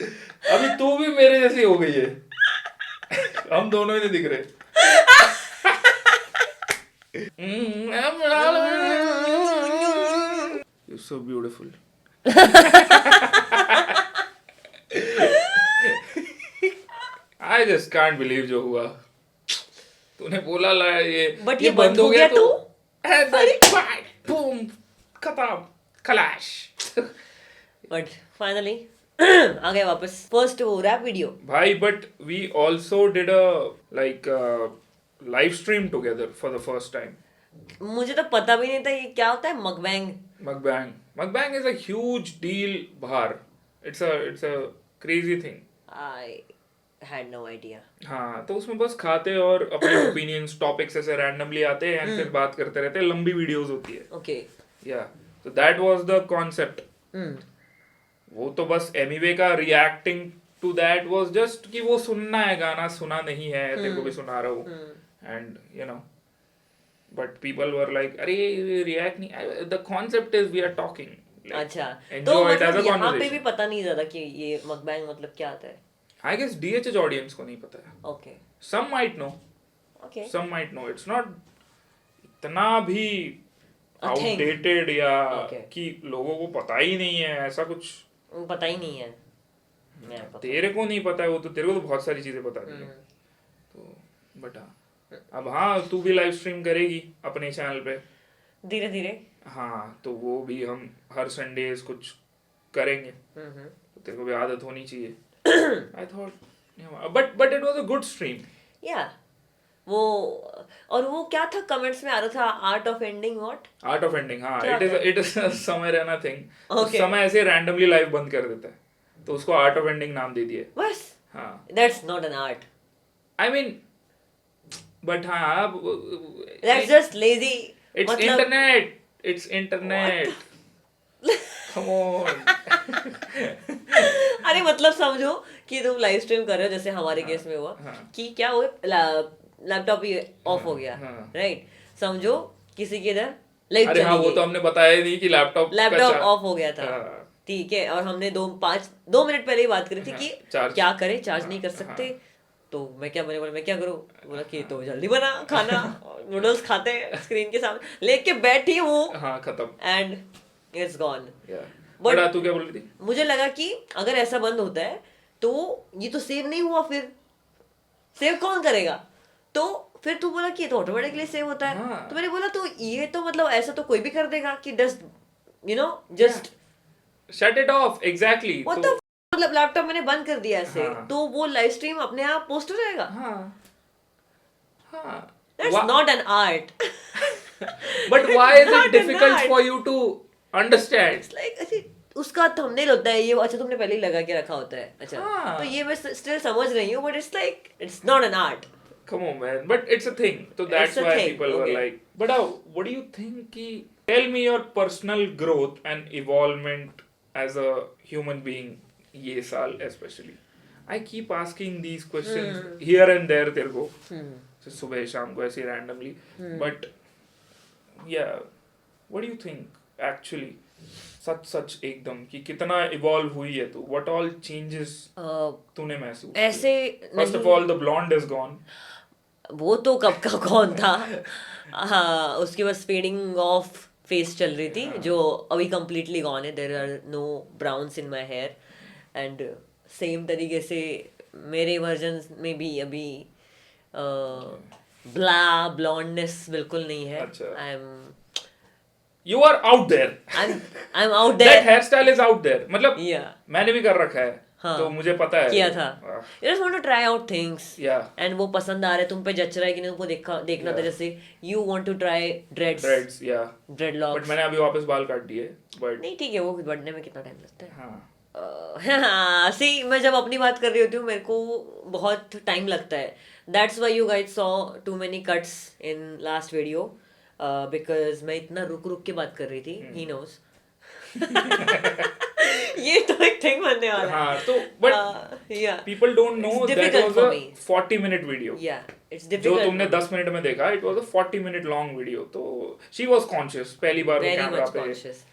अभी तू भी मेरे जैसी हो गई है। हम दोनों ही नहीं दिख रहे। You're so beautiful. I just can't believe जो हुआ। तूने बोला ला ये But ये बंद हो गया तो? बूम, खत्म, खलाश। बट फाइनली आ गए वापस फर्स्ट वो रैप वीडियो। भाई, but we also did a like live stream together for the first time. मुझे तो पता भी नहीं था ये क्या होता है mukbang. Mukbang is a huge deal बाहर. It's a crazy thing. I had no idea. हाँ, तो उसमें बस खाते और अपने ओपिनियंस टॉपिक्स ऐसे रैंडमली आते हैं एंड फिर बात करते रहते हैं, लंबी वीडियोस होती है। ओके। या तो दैट वाज द कॉन्सेप्ट। वो तो बस एमीवे का reacting to that was just कि वो सुनना है गाना, सुना नहीं है, तेरे को भी सुना रहा हूँ and you know, but people were like अरे रिएक्ट नहीं, the concept is we are talking. अच्छा, तो एंजॉय इट एज मतलब अ यहाँ पे भी कन्वर्सेशन। पता नहीं ज्यादा कि ये मकबैंग मतलब क्या आता है। आई गेस डीएचएच ऑडियंस को नहीं पता है। Okay some might know, okay some might know, it's not इतना भी A thing. outdated या Okay. कि लोगों को पता ही नहीं है, ऐसा कुछ पता ही नहीं है। मैं पता तेरे को नहीं पता है, वो तो तेरे को तो बहुत सारी चीजें पता नहीं है। तो बट हाँ, अब हाँ तू भी लाइव स्ट्रीम करेगी अपने चैनल पे। धीरे धीरे। हाँ, तो वो भी हम हर संडे कुछ करेंगे, तो तेरे को भी आदत होनी चाहिए। I thought but it was a good stream. या वो, और वो क्या था कमेंट्स में आ रहा था, art of ending what? Art of ending, हाँ, क्या इट इज समय रहना थिंग। Okay. समय ऐसे रैंडमली लाइव बंद कर देता है, तो उसको आर्ट ऑफ एंडिंग नाम दे दिए। बस हाँ, that's not an art, I mean but हाँ, that's just lazy. It's internet, it's internet, come on. अरे मतलब समझो कि तुम लाइव स्ट्रीम कर रहे हो, जैसे हमारे केस में हुआ कि क्या हुआ, लैपटॉप ही ऑफ हो गया, राइट? समझो किसी के इधर लाइव अरे हाँ, चली वो तो गई, हमने बताया ही नहीं कि लैपटॉप ऑफ हो गया था, ठीक है, और हमने 2 मिनट पहले ही बात करी थी कि क्या करें, चार्ज नहीं कर सकते। तो मैं क्या बोला मैं क्या करूँ, बोला कि तो जल्दी बना खाना, नूडल्स खाते स्क्रीन के सामने लेके बैठी हूँ, हाँ, खत्म, एंड इट्स गॉन। बट तू क्या बोल रही थी? मुझे लगा कि अगर ऐसा बंद होता है तो ये तो सेव नहीं हुआ, फिर सेव कौन करेगा? तो फिर तू बोला कि ये तो ऑटोमेटिकली सेव होता है। हाँ। तो मैंने बोला तो ये तो मतलब ऐसा तो कोई भी कर देगा कि just shut it of, exactly. मतलब लैपटॉप मैंने बंद कर दिया ऐसे, हाँ। तो वो लाइव स्ट्रीम अपने आप पोस्ट हो जाएगा। हाँ, हाँ, that's not an art. but why is Not it an difficult art. for you to understand? Like ऐसे उसका थंबनेल होता है ये, अच्छा तुमने पहले ही लगा के रखा होता है, अच्छा हाँ। तो ये मैं स्टिल समझ रही हूँ, but it's like it's not an art. Come on, man. But it's a thing. So that's It's a why thing, people were okay. like, but what do you think? Tell me your personal growth and evolvement as a human being, ये साल especially. I keep asking these questions here and there तेरे को, सुबह शाम को ऐसे randomly. But yeah, what do you think actually? सच एकदम कि कितना इवॉल्व हुई है तू, व्हाट ऑल चेंजेस तूने महसूस ऐसे first of all the blonde is gone, वो तो कब का कौन था। हाँ, उसके बाद फेडिंग ऑफ फेस चल रही थी, जो अभी कम्प्लीटली गॉन है, there are no browns in my hair, and same तरीके से मेरे वर्जन में भी अभी ब्ला ब्लॉन्डनेस बिल्कुल नहीं है. अच्छा. I am You are out there. I am out That there. hairstyle is out there. मतलब या मैंने भी कर रखा है. हाँ. तो मुझे पता है. किया था. You just want to try out things. Yeah. And वो पसंद आ रहे, तुम पे जच रहा है कि नहीं, तुमको देखना था. Yeah. जैसे you want to try dreads. Dreads, yeah. Dreadlocks. But मैंने अभी वापस बाल काट दिए. But नहीं ठीक है, वो बढ़ने में कितना टाइम लगता है. हाँ. हाँ सी, मैं जब अपनी बात कर रही होती हूँ मेरे को बहुत टाइम लगता है. That's why you guys saw too many cuts in last video, because मैं इतना रुक रुक के बात कर रही थी. He knows. ये तो एक थिंग बनने वाला है. हाँ तो but या people don't know It's that difficult was for a me. 40-minute video. या इट्स जो डिफिकल्ट. तुमने 10 मिनट में देखा, it was a 40-minute long video. तो she was conscious. पहली बार वो वेरी कैमरा मच पे. कॉन्शियस.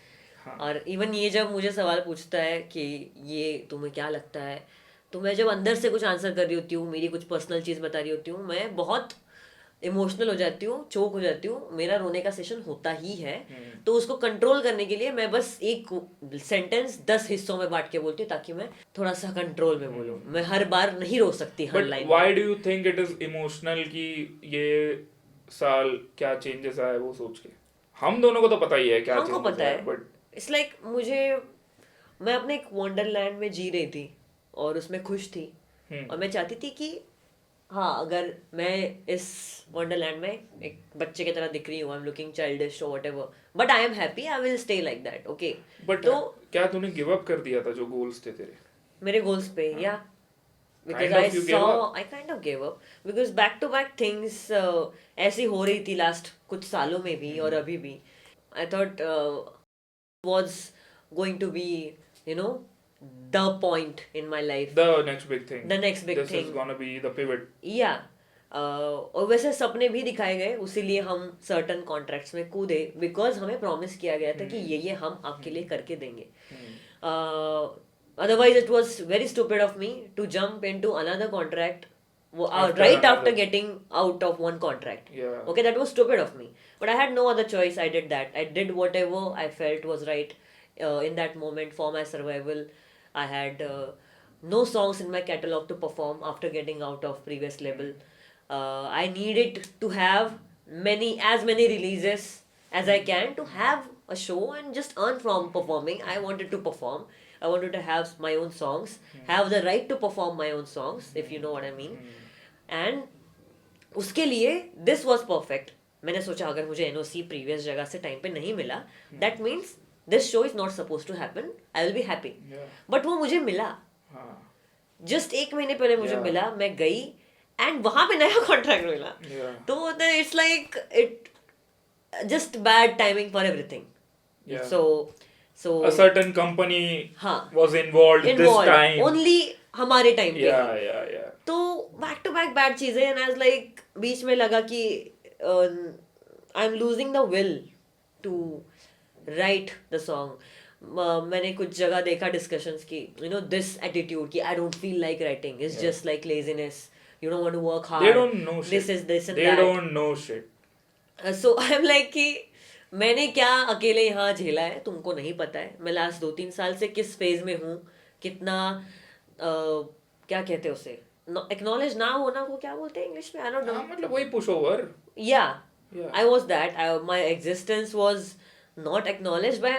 हाँ. और इवन ये जब मुझे सवाल पूछता है कि ये तुम्हें क्या लगता है, तो मैं जब अंदर से कुछ आंसर कर रही होती हूँ, मेरी कुछ पर्सनल चीज़ बता रही होती हूँ, मैं बहुत इमोशनल हो जाती हूँ, चोक हो जाती हूँ. मेरा रोने का सेशन होता ही है. तो उसको कंट्रोल करने के लिए मैं बस एक सेंटेंस 10 हिस्सों में बांट के बोलती हूँ ताकि मैं थोड़ा सा कंट्रोल में बोलूँ. मैं हर बार नहीं रो सकती हर But line. why do you think it is emotional कि ये साल क्या चेंजेस आए वो सोच के? हम दोनों को तो पता ही है क्या हमको changes पता आए, है. but इट्स लाइक मैं अपने एक वंडरलैंड में जी रही थी और उसमें खुश थी. और मैं चाहती थी कि हाँ, अगर मैं इस वंडरलैंड में एक बच्चे की तरह दिख रही हूँ, आई एम लुकिंग चाइल्डिश और whatever, but I am happy, I will stay like that. Okay. but तो क्या तूने गिव अप कर दिया था जो गोल्स थे तेरे? मेरे गोल्स पे yeah because Kind of I you gave saw up? I kind of give up because back to back things ऐसी हो रही थी लास्ट कुछ सालों में भी और अभी भी. I thought was going to be, you know, the point in my life. The next big thing. The next big This thing. is gonna be the pivot. या और वैसे सपने भी दिखाए गए, उसीलिए हम सर्टन कॉन्ट्रैक्ट्स में कूदे बिकॉज हमें प्रॉमिस किया गया था कि ये हम आपके लिए करके देंगे. Otherwise it was very stupid of me to jump into another contract After right after another. getting out of one contract. Yeah. Okay, that was stupid of me, but I had no other choice. I did that. I did whatever I felt was right in that moment for my survival. I had no songs in my catalog to perform after getting out of previous label. I needed to have as many releases as I can to have a show and just earn from performing. I wanted to perform. I wanted to have my own songs, have the right to perform my own songs, if you know what I mean. And उसके लिए दिस वॉज परफेक्ट. मैंने सोचा अगर मुझे एनओसी प्रीवियस जगह से टाइम पे नहीं मिला, that means this show is not suppose to happen, I will be happy. But वो मुझे मिला जस्ट 1 महीने पहले मुझे मिला. मैं गई एंड वहां पे नया कॉन्ट्रैक्ट मिला. तो it's like it just bad timing for everything. So A certain company हाँ, was involved this time. Only हमारे टाइम पे. Yeah. तो बैक टू बैक बैड चीजें. एंड आई लाइक बीच में लगा कि I am losing the will to write the song. मैंने कुछ जगह देखा डिस्कशंस की, यू नो, दिस एटीट्यूड कि I don't feel like writing, it's just like laziness, you don't want to work hard, They don't know shit. This is this and They that. don't know shit. So I am like कि मैंने क्या अकेले यहाँ झेला है, तुमको नहीं पता है. मैं लास्ट 2-3 साल से किस फेज में हूँ, कितना क्या कहते हैं उसे, एक्नॉलेज ना होना, वो क्या बोलते हैं इंग्लिश में, आई डोंट नो. हाँ, मतलब वही push over. Yeah, I was that. My existence was not acknowledged by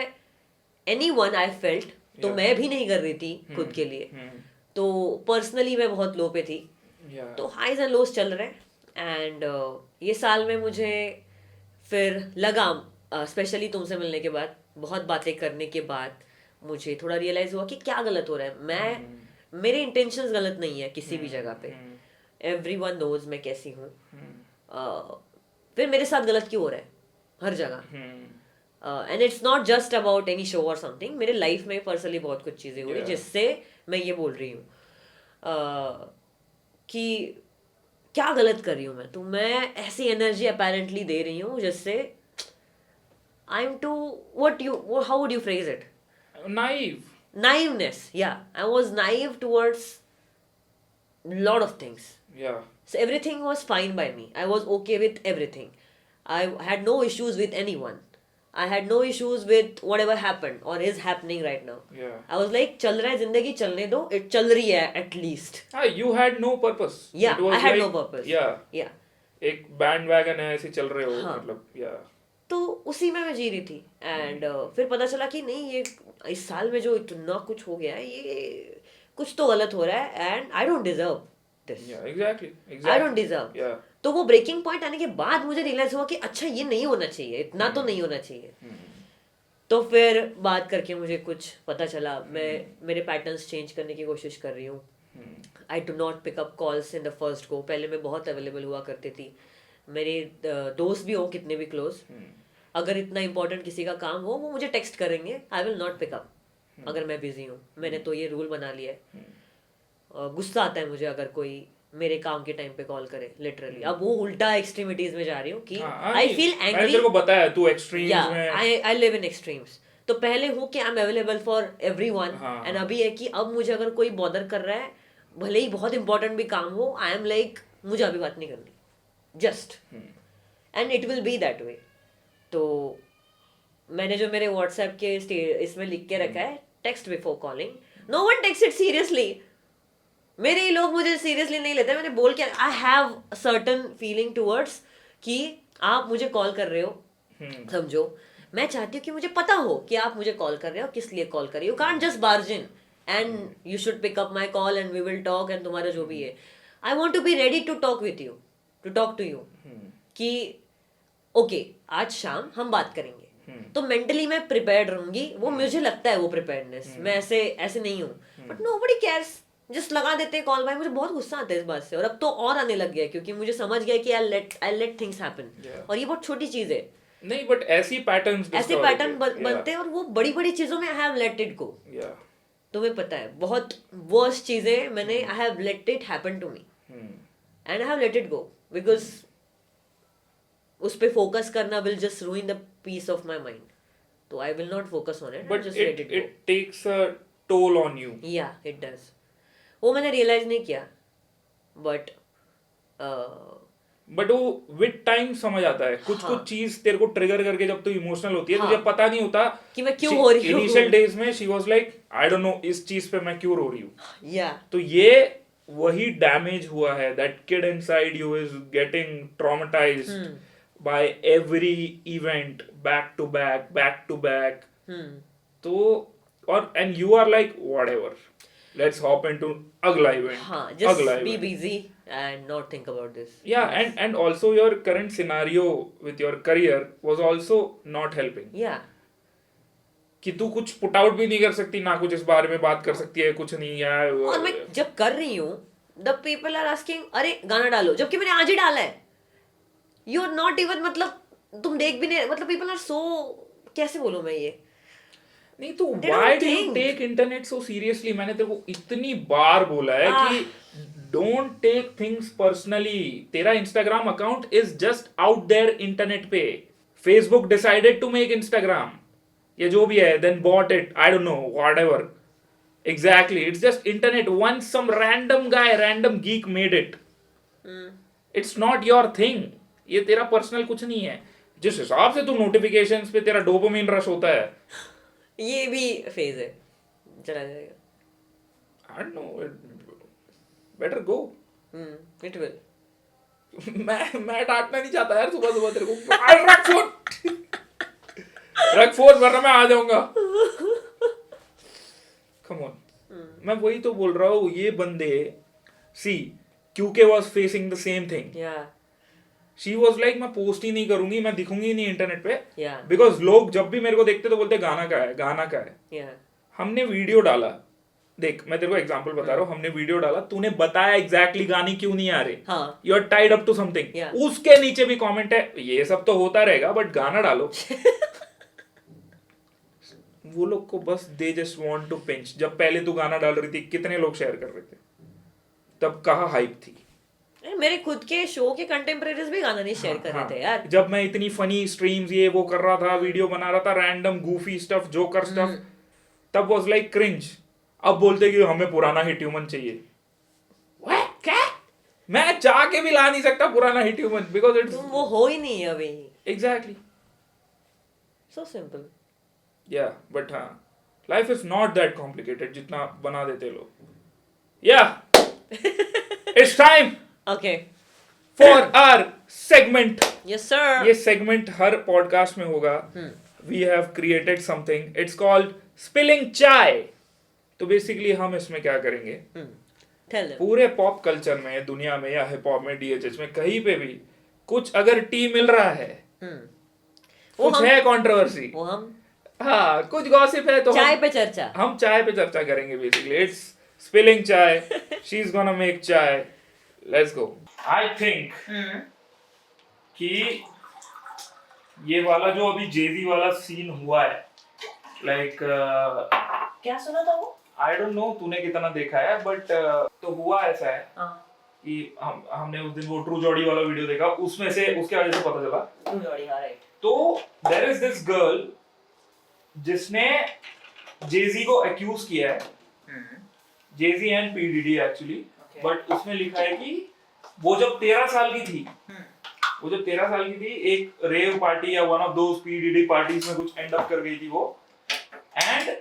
anyone. I felt. तो Yeah. मैं भी नहीं कर रही थी खुद के लिए. तो पर्सनली मैं बहुत लो पे थी. Yeah. तो हाइज एंड लोस चल रहे हैं. एंड ये साल में मुझे फिर लगा, स्पेशली तुमसे मिलने के बाद, बहुत बातें करने के बाद, मुझे थोड़ा रियलाइज हुआ कि क्या गलत हो रहा है. मेरे इंटेंशंस गलत नहीं है किसी भी जगह पे. एवरीवन नोज मैं कैसी हूँ. फिर मेरे साथ गलत क्यों हो रहा है हर जगह. And it's not just about any show और समथिंग. मेरे लाइफ में पर्सनली बहुत कुछ चीज़ें हुई जिससे मैं ये बोल रही हूँ कि क्या गलत कर रही हूँ मैं. तो मैं ऐसी एनर्जी अपेरेंटली दे रही हूँ जिससे I am to how would you phrase it, naiveness. I was naive towards lot of things. So everything was fine by me. I was okay with everything. I had no issues with anyone. I had no issues with whatever happened or is happening right now. Yeah. I was like, चल रहा है जिंदगी चलने दो, it चल रही है at least. You had no purpose. Yeah, It was I had like, no purpose. Yeah. Yeah. एक बैंड वैगन है, ऐसे चल रहे हो, हाँ. मतलब, yeah. तो उसी में मैं जी रही थी एंड फिर पता चला कि नहीं, ये इस साल में जो इतना कुछ हो गया है, ये कुछ तो गलत हो रहा है and I don't deserve this. Yeah, exactly. I don't deserve. Yeah. तो वो ब्रेकिंग पॉइंट आने के बाद मुझे रियलाइज हुआ कि अच्छा ये नहीं होना चाहिए, इतना तो नहीं होना चाहिए. तो फिर बात करके मुझे कुछ पता चला, मैं मेरे पैटर्न्स चेंज करने की कोशिश कर रही हूँ. I do not pick up calls in the first go. पहले मैं बहुत अवेलेबल हुआ करती थी. मेरे दोस्त भी हो कितने भी क्लोज, अगर इतना इंपॉर्टेंट किसी का काम हो वो मुझे टेक्स्ट करेंगे, I will not pick up अगर मैं बिजी हूँ. मैंने तो ये रूल बना लिया है. गुस्सा आता है मुझे अगर कोई मेरे काम के टाइम पे कॉल करे, लिटरली. अब वो उल्टा एक्सट्रीमिटीज में जा रही हूँ कि आई फील मैंने एंग्री. तेरे को बताया तू एक्सट्रीम्स में. I live in extremes. तो पहले हूँ कि I am available for everyone and अभी है कि अब मुझे अगर कोई बॉदर कर रहा है, भले ही बहुत इंपॉर्टेंट भी काम हो, आई एम लाइक मुझे अभी बात नहीं करनी, just, and it will be that way. तो मैंने जो मेरे व्हाट्सएप के इसमें लिख के रखा है, text before calling. No one texts it seriously. मेरे ही लोग मुझे सीरियसली नहीं लेते. मैंने बोल के, I have certain feeling towards कि आप मुझे कॉल कर रहे हो, समझो, मैं चाहती हूँ कि मुझे पता हो कि आप मुझे कॉल कर रहे हो, किस लिए कॉल कर रही हो. Can't just barge in and you should pick up my call and we will talk and तुम्हारा जो भी है. I want to be ready to talk with you, to talk to you, कि ओके आज शाम हम बात करेंगे. तो मेंटली मैं प्रिपेयर्ड रहूंगी. वो मुझे लगता है वो प्रिपेयर्डनेस. मैं ऐसे नहीं हूँ, बट नोबडी केयर्स. जस्ट लगा देते हैं कॉल. भाई मुझे बहुत गुस्सा आता है इस बात से, और अब तो और आने लग गया क्योंकि मुझे समझ गया कि आई लेट थिंग्स हैपन. और ये बहुत छोटी चीज है. नहीं, बट ऐसे पैटर्न बनते हैं और वो बड़ी बड़ी चीजों में I have let it go. तुम्हें पता है बहुत वर्स्ट चीजें मैंने I have let it happen to me and I have let it go because उस पे फोकस करना will just ruin the peace of my mind. तो I will not focus on it, but just let it go. It takes a toll on you. या इट डज. वो मैंने रियलाइज नहीं किया, बट वो विद टाइम समझ आता है. कुछ चीज तेरे को ट्रिगर करके जब तू इमोशनल होती है, तुझे पता नहीं होता कि मैं क्यों हो रही हूँ. इनिशियल डेज में she was like I don't no इस चीज पे मैं क्यों रो रही हूँ. तो ये वही डैमेज हुआ है. That kid inside you is getting traumatized by every event, back to back. तो और and you are like whatever, let's hop into अगला event. Just be busy and not think about this. Yeah, and also your current scenario with your career was also not helping. Yeah. कि तू कुछ पुट आउट भी नहीं कर सकती, ना कुछ इस बारे में बात कर सकती है, कुछ नहीं यार. और मैं जब कर रही हूँ, the people are asking, अरे गाना डालो, जबकि मैंने आज ही डाला है. You are not even, मतलब तुम देख भी नहीं, मतलब people are so, कैसे बोलूँ मैं ये. नहीं तो why do you take internet so seriously? मैंने तेरे को इतनी बार बोला है कि don't take things personally. तेरा Instagram account is just out there internet पे. Facebook decided to make Instagram. ये जो भी है, then bought it. I don't know, whatever. Exactly. It's just internet. Once some random guy, random geek made it. It's not your thing. ये तेरा personal कुछ नहीं है. जिस हिसाब से तू notifications पे तेरा dopamine rush होता है, ये भी फेज है, चला जाएगा. I don't know. Better go. It will. मैं डांटना नहीं चाहता यार सुबह सुबह तेरे को. रख फोन वरना मैं आ जाऊंगा. Come on. मैं वही तो बोल रहा हूँ. ये बंदे see QK was facing the same thing. Yeah. She was like मैं पोस्ट ही नहीं करूंगी, मैं दिखूंगी ही नहीं इंटरनेट पे. Yeah. बिकॉज लोग जब भी मेरे को देखते तो बोलते गाना का है, गाना का है. Yeah. हमने वीडियो डाला, देख मैं तेरे को एग्जांपल बता रहा हूँ. हमने वीडियो डाला, तूने बताया एग्जैक्टली गाने क्यों नहीं आ रहे. You are tied up to something. उसके नीचे भी कमेंट है ये सब तो होता रहेगा बट गाना डालो. वो लोग को बस they just want to pinch. जब पहले तू गाना डाल रही थी कितने लोग शेयर कर रहे थे, तब कहाँ हाइप थी. मेरे खुद के शो के कंटेम्परेरीज भी गाना नहीं शेयर कर रहे थे यार. जब मैं इतनी फनी स्ट्रीम्स ये वो कर रहा था, वीडियो बना रहा था, random Goofy stuff, joker stuff, तब वाज लाइक क्रिंज. अब बोलते कि हमें पुराना हिट ह्यूमन चाहिए. क्या? मैं चाह के भी ला नहीं सकता पुराना हिट ह्यूमन बिकॉज इट्स वो हो ही नहीं अभी. Exactly. So simple. Yeah, but हाँ, life is not that complicated जितना बना देते लोग. Yeah, it's time Okay. for our segment. Yes, sir. ये segment हर podcast में होगा. We have created something. It's called spilling chai. तो basically हम इसमें क्या करेंगे? Tell them. पूरे पॉप कल्चर में, दुनिया में या हिप हॉप में, डीएचएच में, कहीं पे भी कुछ अगर टी मिल रहा है, कुछ है कंट्रोवर्सी, वो हम हाँ, कुछ गॉसिप है तो चाय पे चर्चा. हम चाय पे चर्चा करेंगे. बेसिकली इट्स स्पिलिंग चाय. शी इज गोना मेक चाय. Let's go. आई थिंक कि ये वाला जो अभी जेजी वाला सीन हुआ है, लाइक क्या सुना था वो? आई डोंट नो तूने कितना देखा है, बट तो हुआ ऐसा है हाँ. कि हमने उस दिन वो ट्रू जॉडी वाला वीडियो देखा, उसमें से उसके वजह से पता चला. ट्रू जॉडी, हाँ, राइट. तो देयर इज दिस गर्ल जिसने जेजी को एक्यूज किया है, Jay Z and P Diddy actually. But उसमें लिखा है कि वो जब 13 साल की थी, एक रेव पार्टी या one of those P DD parties में कुछ एंड अप कर गई थी वो, एंड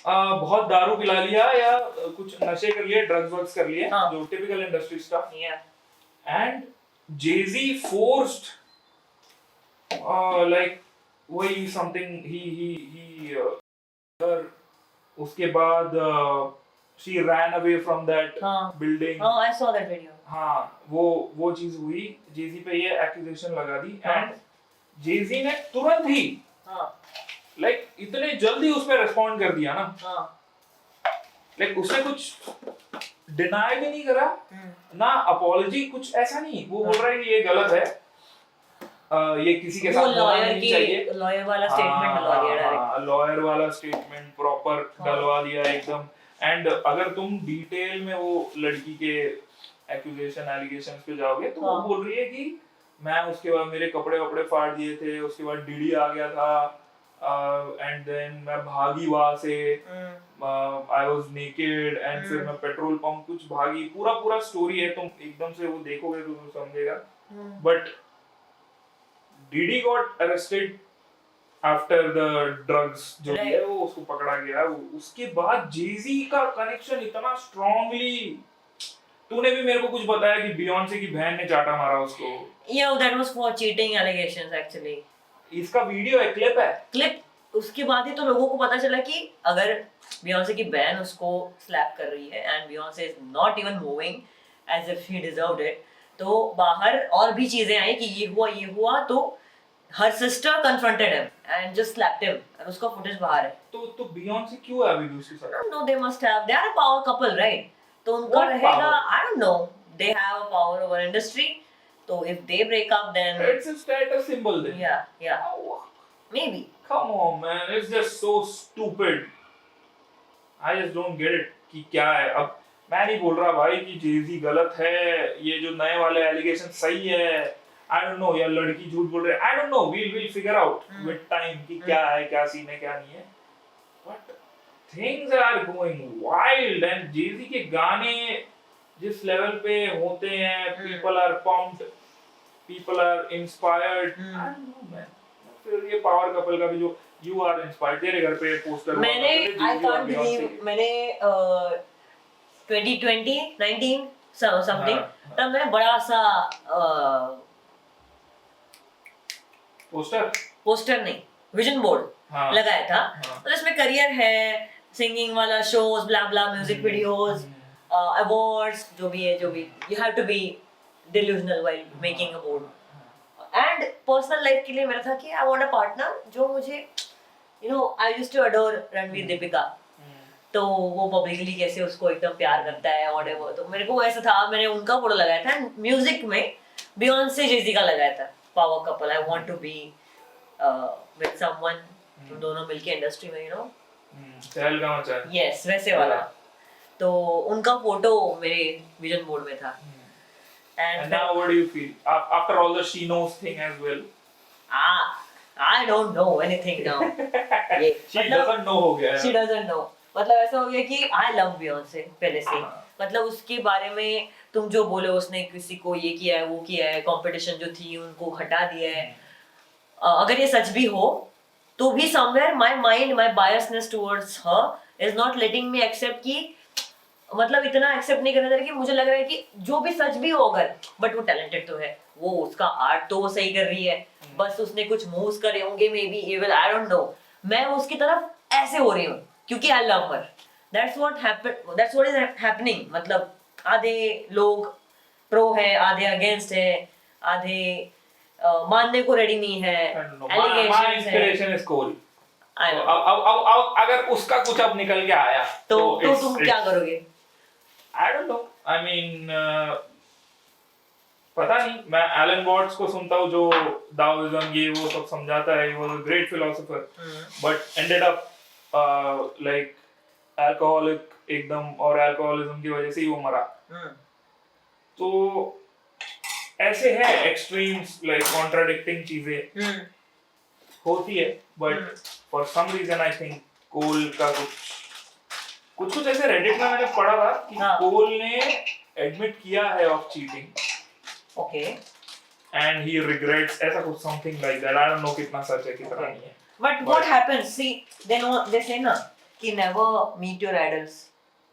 बहुत दारू पिला लिया या कुछ नशे कर लिए, ड्रग्स वर्क्स कर लिए, हाँ. जो typical industry stuff. Yeah. And JG forced like वही समथिंग ही उसके बाद she ran away from that हाँ. Building. Oh, I saw that video. हाँ, वो चीज हुई. जेजी पे ये एक्यूजेशन लगा दी, एंड जेजी ने तुरंत ही हाँ. लाइक इतने जल्दी उस पे रिस्पॉन्ड कर दिया ना. हाँ. लाइक उसने कुछ डिनाई भी नहीं करा ना, अपॉलॉजी, कुछ ऐसा नहीं. वो बोल रहा है कि ये गलत है, ये किसी के साथ होना नहीं चाहिए. लॉयर वाला स्टेटमेंट डलवा दिया डायरेक्ट. लॉयर वाला स्टेटमेंट प्रॉपर डलवा दिया एकदम. एंड अगर तुम डिटेल में वो लड़की के एक्यूजेशन एलिगेशंस पे जाओगे तो वो बोल रही है कि मैं उसके बाद मेरे कपड़े वपड़े फाड़ दिए थे, उसके बाद डीडी आ गया था, एंड देन मैं भागी वहां से, आई वाज नेकेड, एंड फिर मैं पेट्रोल पंप कुछ भागी. पूरा स्टोरी है. तुम एकदम से वो देखोगे तो तुम समझेगा. But DD got arrested after the drugs जो है वो उसको पकड़ा गया. उसके बाद जेजी का कनेक्शन इतना स्ट्रांगली. तूने भी मेरे को कुछ बताया कि बियॉन्से की बहन ने चाटा मारा उसको. Yeah, that was for cheating allegations actually. इसका वीडियो है, क्लिप है. क्लिप उसके बाद ही तो लोगों को पता चला कि अगर बियॉन्से की बहन उसको स्लैप कर रही है and Beyonce is not even moving as if he deserved it, तो बाहर और भी चीजें आई कि ये हुआ तो her sister confronted him and just slapped him, and उसका फुटेज बाहर है. तो बियॉन्से क्यों है अभी उसके साथ? I don't know, they must have, they are a power couple, right? तो उनका What रहेगा, power? I don't know, they have a power over industry, तो if they break up then It's a status symbol then. yeah Oh, maybe. come on man, it's just so stupid. I just don't get it कि क्या है. अब मैं नहीं बोल रहा भाई कि जेजी गलत है, ये जो नए वाले एलिगेशन सही है. I don't know, या लड़की झूठ बोल रही है. I don't know, we'll figure out with time कि क्या है, क्या सीन है, क्या नहीं है. But things are going wild, and जेजी के गाने जिस लेवल पे होते हैं, people are pumped, people are inspired. I don't know man. फिर ये पावर कपल का भी जो you are inspired, तेरे घर पे पोस्टर मैंने I can't believe मैंने 2019 something तब मैंने बड़ा सा पोस्टर नहीं, विजन बोर्ड लगाया था. तो इसमें करियर है, सिंगिंग वाला shows, blah blah, music videos, awards, जो भी you have to be delusional while making a board. And personal life के लिए मेरा था कि आई वांट अ पार्टनर जो मुझे, you know, I used to adore Ranveer Deepika, तो वो पब्लिकली कैसे उसको एकदम प्यार करता है और वो, तो मेरे को ऐसा था, मैंने उनका फोटो लगाया था. म्यूजिक में बियॉन्से जेजी का लगाया था, power couple. I want to be with someone, तुम दोनों मिलके इंडस्ट्री में, यू नो, चहल का मचा. यस, वैसे वाला. तो उनका फोटो मेरे विजन बोर्ड में था. And now what do you feel after all the she knows thing as well? I don't know anything now. ये she doesn't know हो गया. She doesn't know. मतलब ऐसा हो गया कि I love Beyonce पहले से. मतलब उसके बारे में तुम जो बोले, उसने किसी को ये किया है, वो किया है, कंपटीशन जो थी उनको हटा दिया है. अगर ये सच भी हो तो भी somewhere my mind, my biasness towards her is not letting me accept कि मतलब इतना एक्सेप्ट नहीं करना चाहिए कि मुझे लग रहा है कि जो भी सच भी हो अगर, बट वो टैलेंटेड तो है, वो उसका आर्ट तो वो सही कर रही है, बस उसने कुछ मूव्स करे होंगे may be even, I don't no, मैं उसकी तरफ ऐसे हो रही हूँ क्योंकि I love her. That's what is happening. मतलब आधे लोग प्रो है, आधे अगेंस्ट है, आधे मानने को रेडी नहीं है, my एलिगेशंस है। inspiration is Cole. I know. अब अगर उसका कुछ अब निकल के आया तो it's- तुम क्या करोगे? I don't know. I mean, पता नहीं, मैं एलन वॉट्स को सुनता हूँ जो दाओइज्म ये वो सब समझाता है, वो great philosopher, but ended up like alcoholic एकदम, और अल्कोहलिज्म की वजह से ही वो मरा। तो ऐसे है एक्सट्रीम्स, लाइक कॉन्ट्राडिक्टिंग चीजें होती है, but for some reason I think कोल का कुछ ऐसे रेडिट में मैंने पढ़ा था कि कोल ने एडमिट किया है of cheating, okay, and he regrets, ऐसा कुछ something like that. I don't know कितना सच है कितना नहीं है। but what happens, see they say ना कि never meet your idols.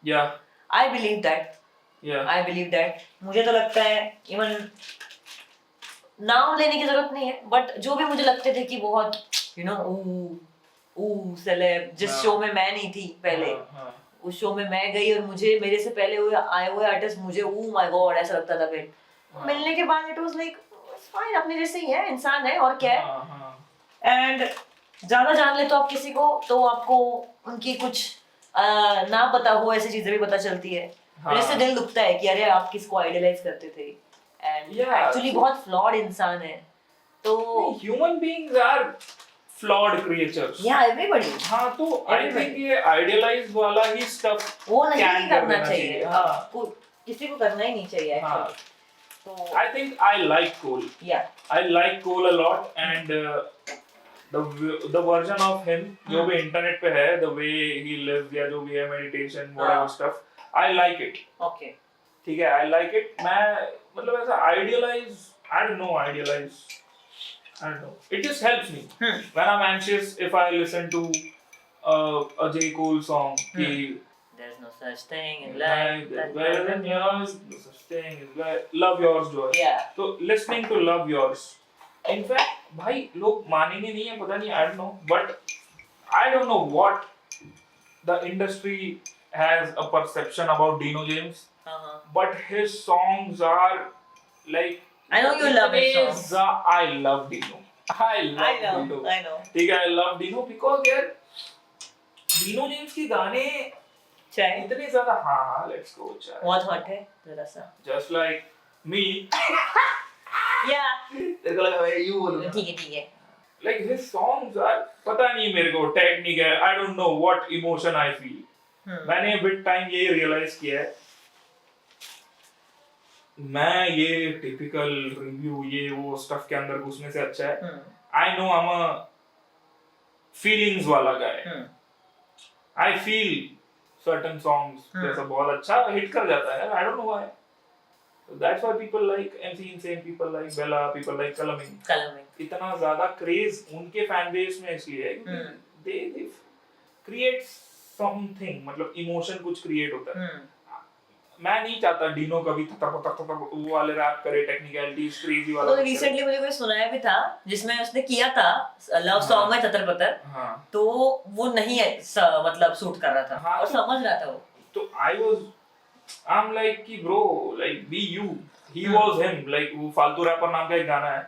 Yeah, I believe that. yeah. I believe that. मुझे तो लगता है इवन नाम लेने की जरूरत नहीं है, बट जो भी मुझे लगते थे कि बहुत यू नो सेलेब, जिस शो में मैं नहीं थी पहले, उस शो में मैं गई और मुझे मेरे से पहले हुए आए हुए आर्टिस्ट मुझे माय गॉड ऐसा लगता था, फिर मिलने के बाद it was like it's fine, अपने जैसे ही है, इंसान है और क्या है। एंड ज्यादा जान ले तो आप किसी को तो आपको उनकी कुछ ना पता हो ऐसी चीजें भी पता चलती है, और इससे दिल दुखता है कि अरे आप किसको आइडियलाइज करते थे एंड एक्चुअली बहुत फ्लॉड इंसान है। तो human beings are flawed creatures. Yeah everybody. हाँ, तो आई थिंक ये आइडियलाइज वाला ही स्टफ वो नहीं करना चाहिए। हाँ, किसी को करना ही नहीं चाहिए actually. I think I like Cole. Yeah. I like Cole a lot, and the version of him जो भी इंटरनेट पे है, the way he lives या जो भी है meditation whatever stuff, I like it. Okay. ठीक है, I like it. मैं मतलब ऐसा idealize, I don't know. It just helps me when I'm anxious. If I listen to a J. Cole song, कि there's no such thing in life that's better than yours. No such thing is like love yours जो है। Yeah. तो listening to love yours. In fact, भाई लोग मानेंगे नहीं है, पता नहीं, I don't know, but I don't know what the industry has a perception about Dino James. But his songs are like. I know you love his songs. I love Dino. I love Dino. I know. ठीक है, I love Dino because यार Dino James के गाने चाय इतने ज्यादा, हाँ लेट्स गो चाय बहुत हॉट है जरा सा, जस्ट लाइक मी। या तेरे को लगा भाई यू बोलूं, ठीक है लाइक हिज सॉन्ग्स आर, पता नहीं मेरे को टेक्निक है, आई don't know what emotion I feel. मैंने विद टाइम ये रियलाइज किया है, मैं ये टिपिकल रिव्यू ये वो स्टफ के अंदर घुसने से अच्छा है आई know I am a feelings वाला गाय, आई फील certain songs जैसा बहुत अच्छा हिट कर जाता है, I don't know why. So that's why people like MC Insane, people like Bella, people like Kalamin. इतना ज़्यादा क्रेज उनके फैन बेस में इसलिए है क्योंकि they create something, मतलब इमोशन कुछ क्रिएट होता है। मैं नहीं चाहता डीनो कभी वो वाले रैप करे, टेक्निकलिटीज क्रेजी वाला। तो रिसेंटली मुझे कोई सुनाया भी था जिसमें उसने किया था लव सॉन्ग में ततर पतर, तो वो नहीं है मतलब सूट कर रहा था और समझ रहा था वो, तो I'm like कि bro like be you, he was him, like वो फालतू रैपर नाम का एक गाना है,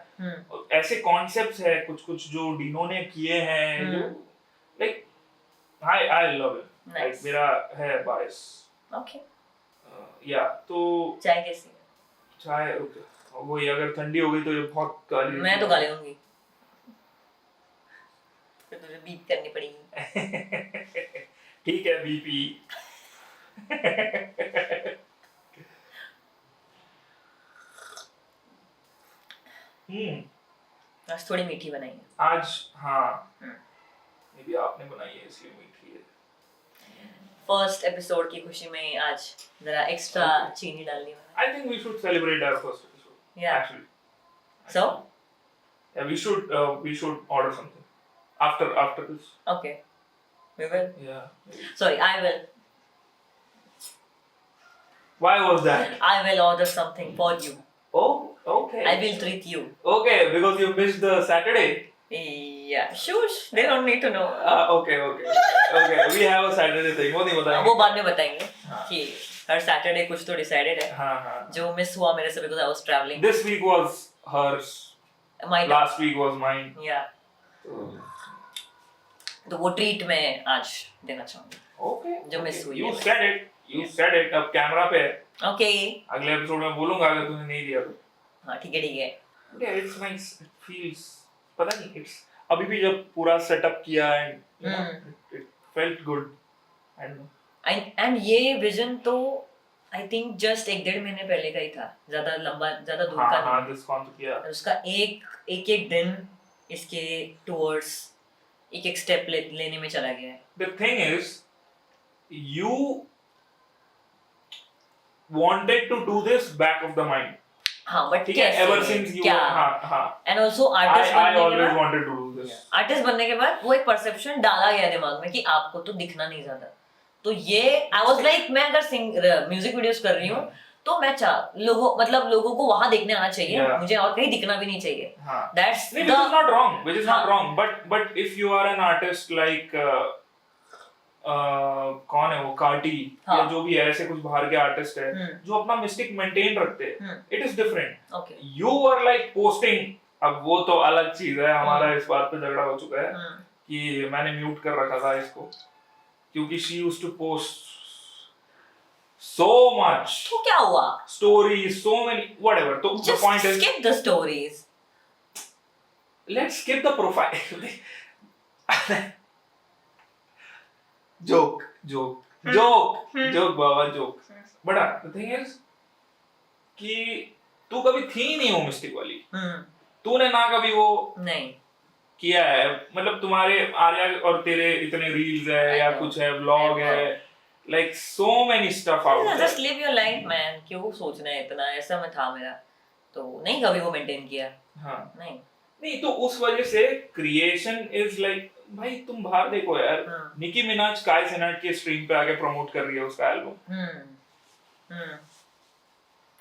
ऐसे कॉन्सेप्ट्स है कुछ जो डीनो ने किए हैं जो like I love it, like मेरा है बायस। ओके या तो चाय कैसी है? चाय ओके, वही अगर ठंडी हो गई तो ये बहुत गाली, मैं तो गाली दूंगी, फिर तुझे बीप करनी पड़ेगी। ठीक है बीपी। आज थोड़ी मीठी बनाई है आज, हाँ मे बी आपने बनाई है इसलिए मीठी है। फर्स्ट एपिसोड की खुशी में आज जरा एक्स्ट्रा चीनी डालनी है। I think we should celebrate our first episode. Yeah. Actually. So? Yeah, we should order something after this. Okay, we will. Yeah. Sorry, I will. Why was that? I will order something for you. Oh, okay. I will treat you. Okay, because you missed the Saturday. Yeah, shush. They don't need to know. Okay. We have a Saturday thing. वो नहीं बताएंगे. वो बाद में बताएंगे कि हर Saturday कुछ तो decided है. हाँ. जो miss हुआ मेरे से because I was traveling. This week was hers. Last week was mine. Yeah. तो वो treat मैं आज देना चाहूँगी. Okay. जो miss हुई. You said it. अब कैमरा पे है. Okay. अगले एपिसोड में बोलूँगा अगर तूने नहीं दिया तो. हाँ ठीक है. Yeah, it's nice. It feels. पता नहीं. It's अभी भी जब पूरा सेटअप किया and it felt good. And ये vision तो I think just 1-1.5 महीने पहले का ही था. ज़्यादा दूर का नहीं. हाँ, this concept किया. उसका एक दिन इसके towards एक step लेने में चला गया है. The thing is, you wanted to do this back of the mind. हाँ, but कैसे? Ever since you हाँ. And also artist I always wanted to do this. Artist बनने के बाद वो एक परसेप्शन डाला गया दिमाग में कि आपको तो दिखना नहीं ज्यादा. तो ये आई वाज लाइक मैं अगर म्यूजिक वीडियोस कर रही हूँ तो मैं लोगों को वहां देखने आना चाहिए. मुझे और कहीं दिखना भी नहीं चाहिए. That's which is not wrong. But if you are an artist like कौन है वो कार्टी या जो भी है ऐसे कुछ बाहर के आर्टिस्ट है जो अपना मिस्टिक मेंटेन रखते हैं. It is different. You are like posting. अब वो तो अलग चीज है. हमारा इस बात पे झगड़ा हो चुका है कि मैंने म्यूट कर रखा था इसको क्योंकि she used to post so much. तो क्या हुआ? Stories, so many, whatever. So the point is, skip the stories. Let's skip the profile. Joke, Baba joke. But the thing is कि तू कभी थी नहीं वो मिस्टेक वाली. तूने ना कभी वो नहीं किया है. मतलब तुम्हारे आर्या और तेरे इतने रील्स है या कुछ है, व्लॉग है, like so many stuff out there. Just live your life, man. क्यों सोचना है इतना? ऐसा मैं था मेरा तो नहीं कभी वो मेंटेन किया. हाँ नहीं तो उस वजह से क्रिएशन इज लाइक भाई तुम बाहर देखो यार. निकी मिनाज काय सेनेट के स्ट्रीम पे आके प्रमोट कर रही है उसका album.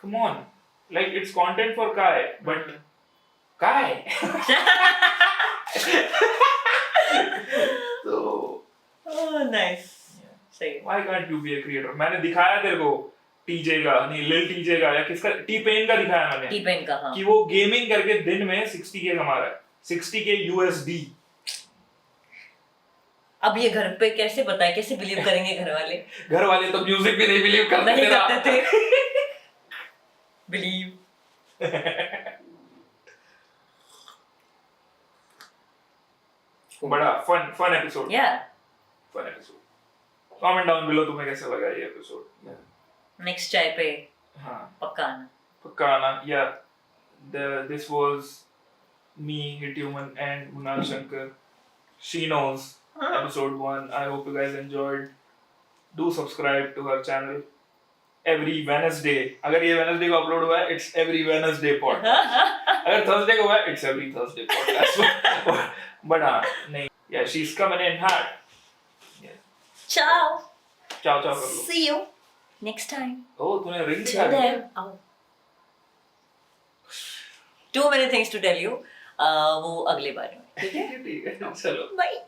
Come on. Like it's content for काय बट काय. तो नाइस. सही. Why can't you be a creator? मैंने दिखाया तेरे को टीजे का नहीं लिल टीजे का या किसका टी-पेन का दिखाया मैंने. टी-पेन का हाँ. कि वो गेमिंग करके दिन में 60K कमा रहा है. 60K USD. अब ये घर पे कैसे बताए? कैसे बिलीव करेंगे घर वाले? तो म्यूजिक भी नहीं बिलीव करते थे. बिलीव. बड़ा fun episode. Fun episode. Comment down below तुम्हें कैसा लगा ये एपिसोड. नेक्स्ट चाय पे हाँ पक्का आना. This was me, Hithuman and Munal Shankar. She knows. Episode 1. I hope you guys enjoyed. Do subscribe to her channel. Every Wednesday. अगर ये Wednesday को upload हुआ है, it's every Wednesday podcast. अगर Thursday को हुआ है, it's every Thursday podcast. But हाँ नहीं. Yeah, she's coming in hard. Ciao कर लो. See you next time. Oh, तूने रिंग दिखा दी. Too many things to tell you. वो अगली बार में. ठीक है चलो. Bye.